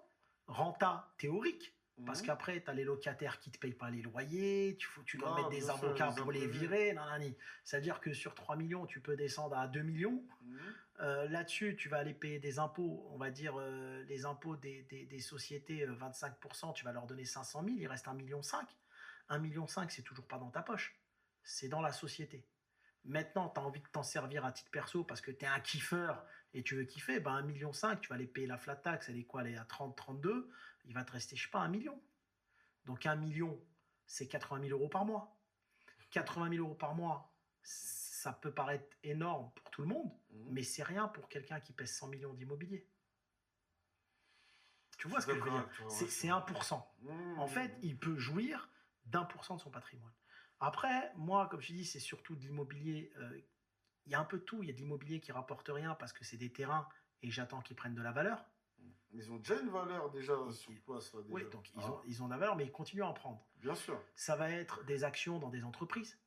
renta théorique. Parce qu'après, tu as les locataires qui ne te payent pas les loyers, tu dois mettre des avocats pour les virer. C'est-à-dire que sur 3 millions, tu peux descendre à 2 millions. Là-dessus, tu vas aller payer des impôts, on va dire les impôts des sociétés, 25%, tu vas leur donner 500 000, il reste 1,5 million. 1,5 million, c'est toujours pas dans ta poche, c'est dans la société. Maintenant, tu as envie de t'en servir à titre perso parce que tu es un kiffeur et tu veux kiffer, 1,5 million, tu vas aller payer la flat tax, elle est quoi? Elle est à 30, 32, il va te rester, je sais pas, 1 million. Donc 1 million, c'est 80 000 euros par mois. 80 000 euros par mois, ça peut paraître énorme pour tout le monde, mais c'est rien pour quelqu'un qui pèse 100 millions d'immobilier. Tu vois ce que je veux dire? C'est 1%. En fait, il peut jouir d'1% de son patrimoine. Après, moi, comme je dis, c'est surtout de l'immobilier. Il y a un peu de tout. Il y a de l'immobilier qui rapporte rien parce que c'est des terrains et j'attends qu'ils prennent de la valeur. Ils ont déjà une valeur déjà sur place. Là, déjà. Oui, donc ils ont de la valeur, mais ils continuent à en prendre. Bien sûr. Ça va être des actions dans des entreprises.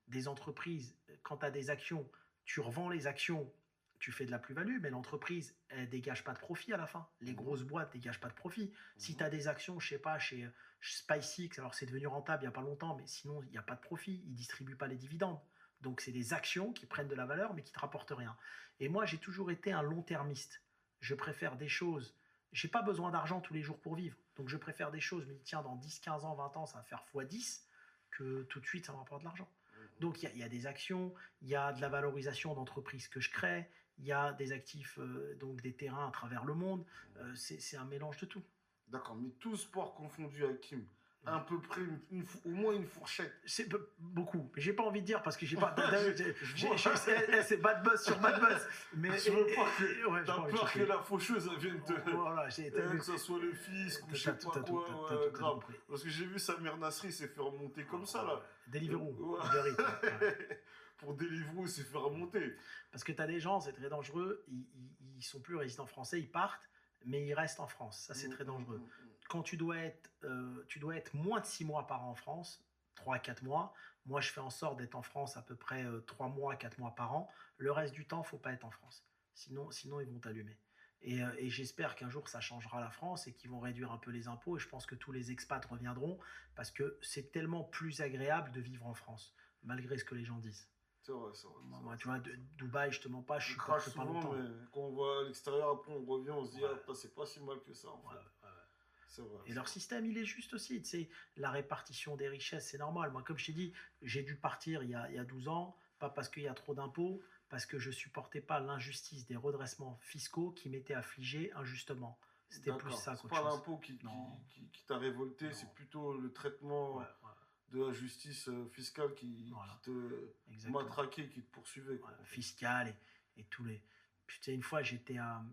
Des entreprises, quand tu as des actions, tu revends les actions, tu fais de la plus-value, mais l'entreprise, elle dégage pas de profit à la fin. Les grosses boîtes dégagent pas de profit. Si tu as des actions, je sais pas, chez SpaceX, alors c'est devenu rentable il n'y a pas longtemps, mais sinon, il n'y a pas de profit. Ils ne distribuent pas les dividendes. Donc, c'est des actions qui prennent de la valeur, mais qui ne te rapportent rien. Et moi, j'ai toujours été un long-termiste. Je préfère des choses... J'ai pas besoin d'argent tous les jours pour vivre. Donc, je préfère des choses, mais tiens, dans 10, 15 ans, 20 ans, ça va faire x10. que tout de suite ça me rapporte de l'argent. Donc il y a des actions, il y a de la valorisation d'entreprises que je crée, il y a des actifs, donc des terrains à travers le monde. C'est un mélange de tout. D'accord, mais tout sport confondu, Hakim, à peu près, au moins une fourchette. C'est beaucoup, mais j'ai pas envie de dire parce que j'ai pas. Je vois. C'est bad buzz sur bad buzz. Mais Tu veux pas que. ouais, j'ai T'as pas envie de peur que choquer. la faucheuse elle vienne te. Voilà, Que ça soit le fisc ou je sais pas quoi, ouais, grave. Parce que j'ai vu Samir Nasri s'est fait remonter comme ça là. Deliveroo. Ouais. Uber Eats, ouais. Pour Deliveroo, il s'est fait remonter. Parce que tu as des gens, c'est très dangereux, ils sont plus résidents français, ils partent, mais ils restent en France. Ça, c'est très dangereux. Quand tu dois être moins de 6 mois par an en France, 3 à 4 mois. Moi, je fais en sorte d'être en France à peu près 3 mois, 4 mois par an. Le reste du temps, il ne faut pas être en France. Sinon, ils vont t'allumer. Et j'espère qu'un jour, ça changera la France et qu'ils vont réduire un peu les impôts. Et je pense que tous les expats reviendront parce que c'est tellement plus agréable de vivre en France, malgré ce que les gens disent. C'est vrai, c'est vrai. Moi, tu vois, Dubaï, je te mens pas, je suis crache pas souvent, longtemps. mais quand on va à l'extérieur, après on revient, on se dit, Ouais. ah, putain, c'est pas si mal que ça en fait. Ouais. C'est vrai. Et leur système, il est juste aussi. Tu sais, la répartition des richesses, c'est normal. Moi, comme je t'ai dit, j'ai dû partir il y a 12 ans, pas parce qu'il y a trop d'impôts, parce que je supportais pas l'injustice des redressements fiscaux qui m'étaient affligés injustement. C'était plus ça C'est qu'autre pas chose. l'impôt qui t'a révolté, Non. c'est plutôt le traitement Ouais. de la justice fiscale qui te Exactement. matraquait, qui te poursuivait. Quoi. Fiscale et tous les. Putain, une fois, j'étais à.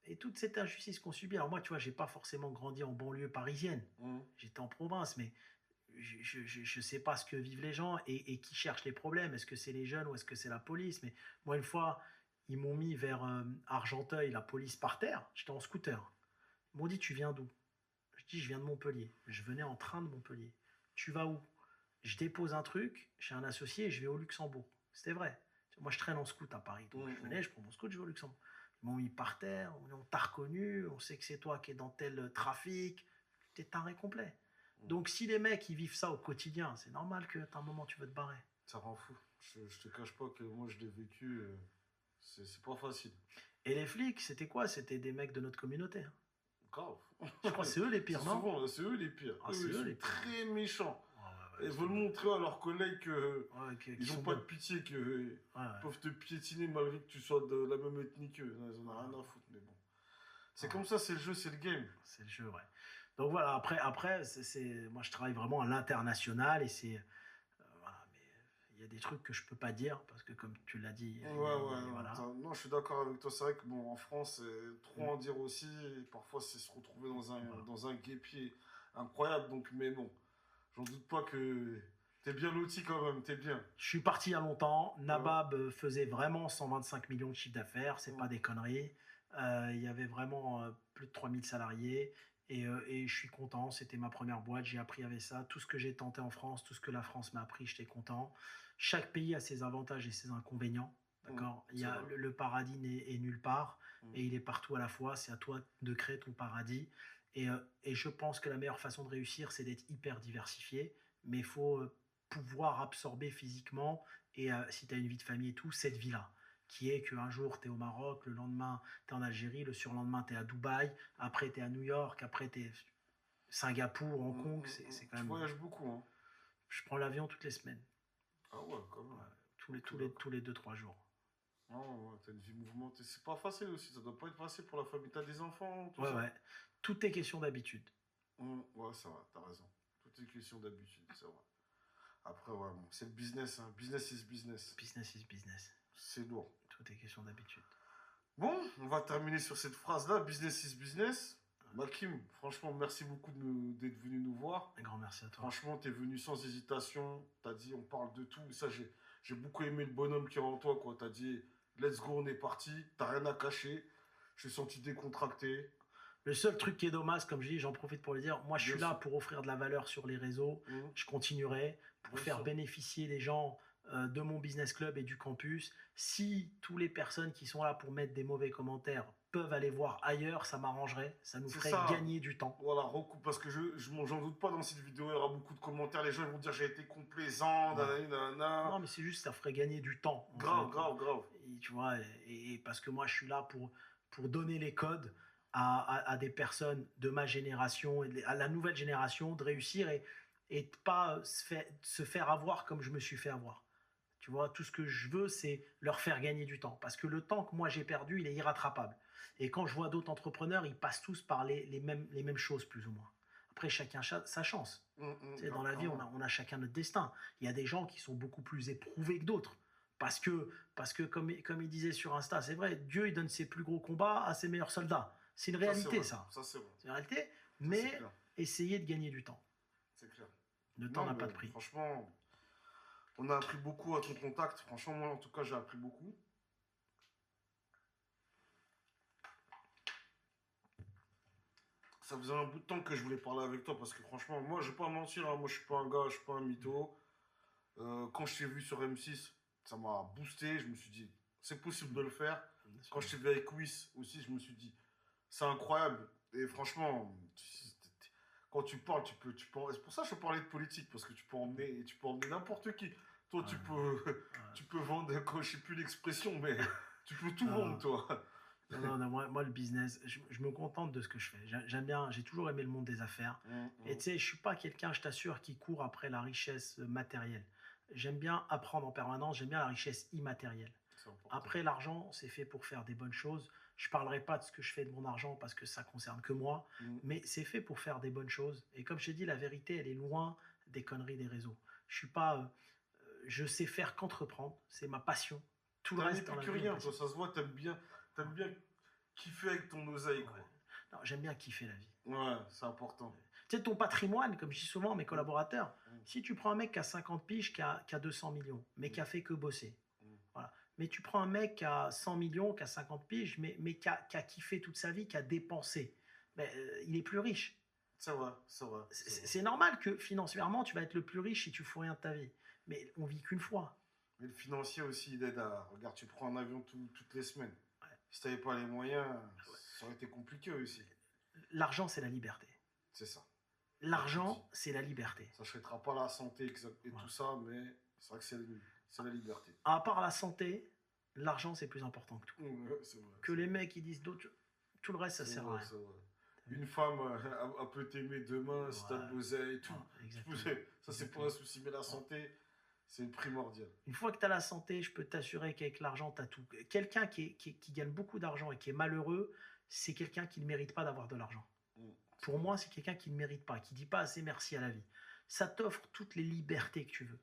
Et toute cette injustice qu'on subit. Alors, moi, tu vois, j'ai pas forcément grandi en banlieue parisienne. J'étais en province, mais je sais pas ce que vivent les gens et qui cherchent les problèmes. Est-ce que c'est les jeunes ou est-ce que c'est la police? Mais moi, une fois, ils m'ont mis vers Argenteuil, la police par terre. J'étais en scooter. Ils m'ont dit, tu viens d'où? Je dis, je viens de Montpellier. Je venais en train de Montpellier. Tu vas où? Je dépose un truc chez un associé et je vais au Luxembourg. C'était vrai. Moi, je traîne en scoot à Paris. Donc, je venais, je prends mon scoot, je vais au Luxembourg. Ils m'ont mis par terre, on t'a reconnu, on sait que c'est toi qui es dans tel trafic. T'es taré complet. Donc, si les mecs, ils vivent ça au quotidien, c'est normal qu'à un moment, tu veux te barrer. Ça rend fou. Je te cache pas que moi, je l'ai vécu. C'est pas facile. Et les flics, c'était quoi? C'était des mecs de notre communauté. Hein. Grave. Je crois que c'est eux les pires, non? Souvent, c'est eux les pires. Ah, c'est eux les pires. Très méchants. Ouais, Ils veulent montrer à leurs collègues qu'ils n'ont pas de pitié, qu'ils peuvent te piétiner malgré que tu sois de la même ethnie qu'eux. Ils en ont rien à foutre, mais bon. C'est comme ça, c'est le jeu, c'est le game. C'est le jeu, ouais. Donc voilà, après moi je travaille vraiment à l'international et c'est. Voilà, mais il y a des trucs que je peux pas dire parce que comme tu l'as dit. Voilà. Non, je suis d'accord avec toi. C'est vrai que bon, en France, c'est trop en dire aussi. Et parfois, c'est se retrouver dans un guêpier incroyable. Donc, mais bon. J'en doute pas que t'es bien loti quand même, t'es bien. Je suis parti il y a longtemps. Nabab faisait vraiment 125 millions de chiffre d'affaires, c'est pas des conneries. Il y avait vraiment plus de 3000 salariés et je suis content. C'était ma première boîte, j'ai appris avec ça. Tout ce que j'ai tenté en France, tout ce que la France m'a appris, j'étais content. Chaque pays a ses avantages et ses inconvénients. D'accord. Il y a le paradis n'est nulle part et il est partout à la fois. C'est à toi de créer ton paradis. Et je pense que la meilleure façon de réussir, c'est d'être hyper diversifié, mais il faut pouvoir absorber physiquement, et si tu as une vie de famille et tout, cette vie-là, qui est qu'un jour, tu es au Maroc, le lendemain, tu es en Algérie, le surlendemain, tu es à Dubaï, après, tu es à New York, après, tu es Singapour, Hong Kong, c'est quand même... Tu voyages beaucoup, hein. Je prends l'avion toutes les semaines. Ah ouais, quand même. Tous les 2-3 jours. Non, ouais, t'as une vie mouvementée. C'est pas facile aussi, ça doit pas être facile pour la famille. T'as des enfants, tout Ouais, ça. ouais. Tout est question d'habitude. Ouais, c'est vrai, t'as raison. Tout est question d'habitude, c'est vrai. Après, ouais, bon, c'est le business, hein. Business is business. Business is business. C'est lourd. Tout est question d'habitude. Bon, on va terminer sur cette phrase-là, business is business. Makim, franchement, merci beaucoup d'être venu nous voir. Un grand merci à toi. Franchement, t'es venu sans hésitation. T'as dit, on parle de tout. Ça, j'ai beaucoup aimé le bonhomme qui est en toi, quoi. T'as dit, let's go, on est parti. T'as rien à cacher. Je suis senti décontracté. Le seul truc qui est dommage, comme je dis, j'en profite pour le dire, moi je suis là pour offrir de la valeur sur les réseaux, je continuerai pour faire bénéficier les gens de mon business club et du campus. Si toutes les personnes qui sont là pour mettre des mauvais commentaires peuvent aller voir ailleurs, ça m'arrangerait, ça nous ferait gagner du temps. Voilà, parce que j'en doute pas dans cette vidéo, il y aura beaucoup de commentaires, les gens vont dire j'ai été complaisant, nanana. Non mais c'est juste, ça ferait gagner du temps. Grave. Et, tu vois, et parce que moi je suis là pour donner les codes à des personnes de ma génération et à la nouvelle génération de réussir et de pas se faire avoir comme je me suis fait avoir. Tu vois, tout ce que je veux, c'est leur faire gagner du temps. Parce que le temps que moi j'ai perdu, il est irrattrapable. Et quand je vois d'autres entrepreneurs, ils passent tous par les mêmes choses, plus ou moins. Après, chacun sa chance. Tu sais, dans la vie, Clairement. on a chacun notre destin. Il y a des gens qui sont beaucoup plus éprouvés que d'autres. Parce que comme il disait sur Insta, c'est vrai, Dieu, il donne ses plus gros combats à ses meilleurs soldats. C'est une Ça, c'est réalité, vrai. ça. Ça, c'est vrai. C'est une réalité. Ça, c'est Mais clair. essayez de gagner du temps. C'est clair. Le temps Non, n'a pas mais de prix. franchement, on a appris beaucoup à ton contact. Franchement, moi, en tout cas, j'ai appris beaucoup. Ça faisait un bout de temps que je voulais parler avec toi parce que franchement, moi, je vais pas mentir, hein, moi, je suis pas un gars, je suis pas un mytho. Quand je t'ai vu sur M6, ça m'a boosté. Je me suis dit, c'est possible de le faire. Quand je t'ai vu avec Wiss aussi, je me suis dit, c'est incroyable. Et franchement, quand tu parles, c'est pour ça que je parlais de politique, parce que tu peux emmener n'importe qui. Toi, tu peux vendre, je sais plus l'expression, mais tu peux tout vendre, toi. Non, moi, le business, je me contente de ce que je fais. J'aime bien, j'ai toujours aimé le monde des affaires. Et tu sais, je suis pas quelqu'un, je t'assure, qui court après la richesse matérielle. J'aime bien apprendre en permanence, j'aime bien la richesse immatérielle. C'est important. Après, l'argent, c'est fait pour faire des bonnes choses. Je parlerai pas de ce que je fais de mon argent parce que ça concerne que moi, mais c'est fait pour faire des bonnes choses. Et comme je t'ai dit, la vérité, elle est loin des conneries des réseaux. Je suis pas, je sais faire qu'entreprendre, c'est ma passion. Tout le T'es un reste dans la vie est épicurien, passion. toi, ça se voit, t'aimes bien kiffer avec ton oseille, quoi. Ouais. Non, j'aime bien kiffer la vie. Ouais, c'est important. Tu sais, ton patrimoine, comme je dis souvent à mes collaborateurs, Mm. si tu prends un mec qui a 50 piges, qui a 200 millions, mais qui a fait que bosser, voilà. Mais tu prends un mec qui a 100 millions, qui a 50 piges, mais qui a kiffé toute sa vie, qui a dépensé, mais, il est plus riche. C'est vrai, c'est vrai. C'est normal que financièrement, tu vas être le plus riche si tu fous rien de ta vie. Mais on vit qu'une fois. Mais le financier aussi, il aide à. Regarde, tu prends un avion toutes les semaines. Si t'avais pas les moyens, ça aurait été compliqué aussi. L'argent, c'est la liberté. C'est ça. L'argent, c'est la liberté. Ça ne traitera pas la santé et Ouais. tout ça, mais c'est vrai que c'est la liberté. À part la santé, l'argent, c'est plus important que tout. Ouais, c'est vrai. Que les mecs, ils disent d'autres, tout le reste, ça C'est sert vrai, à rien. c'est vrai. Une femme, elle peut t'aimer demain si t'as de l'oseille et tout. Ouais, exactement. Ça, c'est pas un souci, mais la santé, c'est primordial. Une fois que tu as la santé, je peux t'assurer qu'avec l'argent, tu as tout. Quelqu'un qui gagne beaucoup d'argent et qui est malheureux, c'est quelqu'un qui ne mérite pas d'avoir de l'argent. Pour moi, c'est quelqu'un qui ne mérite pas, qui ne dit pas assez merci à la vie. Ça t'offre toutes les libertés que tu veux.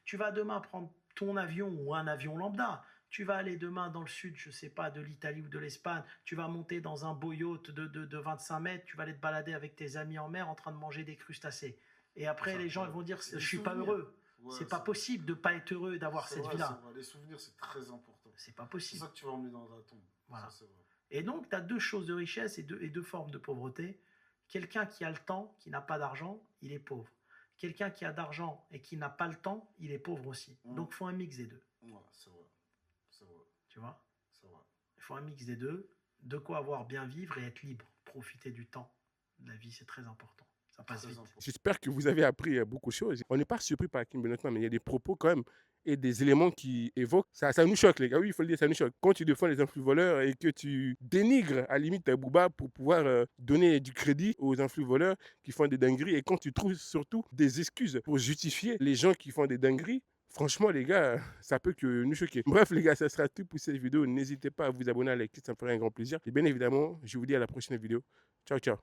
Tu vas demain prendre ton avion ou un avion lambda. Tu vas aller demain dans le sud, je ne sais pas, de l'Italie ou de l'Espagne. Tu vas monter dans un beau yacht de 25 mètres. Tu vas aller te balader avec tes amis en mer en train de manger des crustacés. Et après, Ça, les gens ouais. ils vont dire, C'est je des suis pas souvenirs. heureux. Ouais, c'est pas possible de pas être heureux et d'avoir c'est cette vrai, vie-là. c'est vrai. Les souvenirs, c'est très important. C'est pas C'est possible. ça que tu vas emmener dans la tombe. Voilà. Ça, c'est vrai. Et donc, tu as deux choses de richesse et deux formes de pauvreté. Quelqu'un qui a le temps, qui n'a pas d'argent, il est pauvre. Quelqu'un qui a d'argent et qui n'a pas le temps, il est pauvre aussi. Donc, il faut un mix des deux. Ouais, c'est vrai. C'est vrai. Tu vois? C'est vrai. Il faut un mix des deux. De quoi avoir bien vivre et être libre. Profiter du temps. La vie, c'est très important. Ça passe Très vite. important. J'espère que vous avez appris beaucoup de choses. On n'est pas surpris par Hakim Benotman, mais il y a des propos quand même et des éléments qui évoquent. Ça nous choque, les gars. Oui, il faut le dire, ça nous choque. Quand tu défends les influx voleurs et que tu dénigres à la limite Booba pour pouvoir donner du crédit aux influx voleurs qui font des dingueries et quand tu trouves surtout des excuses pour justifier les gens qui font des dingueries, franchement, les gars, ça peut que nous choquer. Bref, les gars, ça sera tout pour cette vidéo. N'hésitez pas à vous abonner, à liker, ça me ferait un grand plaisir. Et bien évidemment, je vous dis à la prochaine vidéo. Ciao, ciao.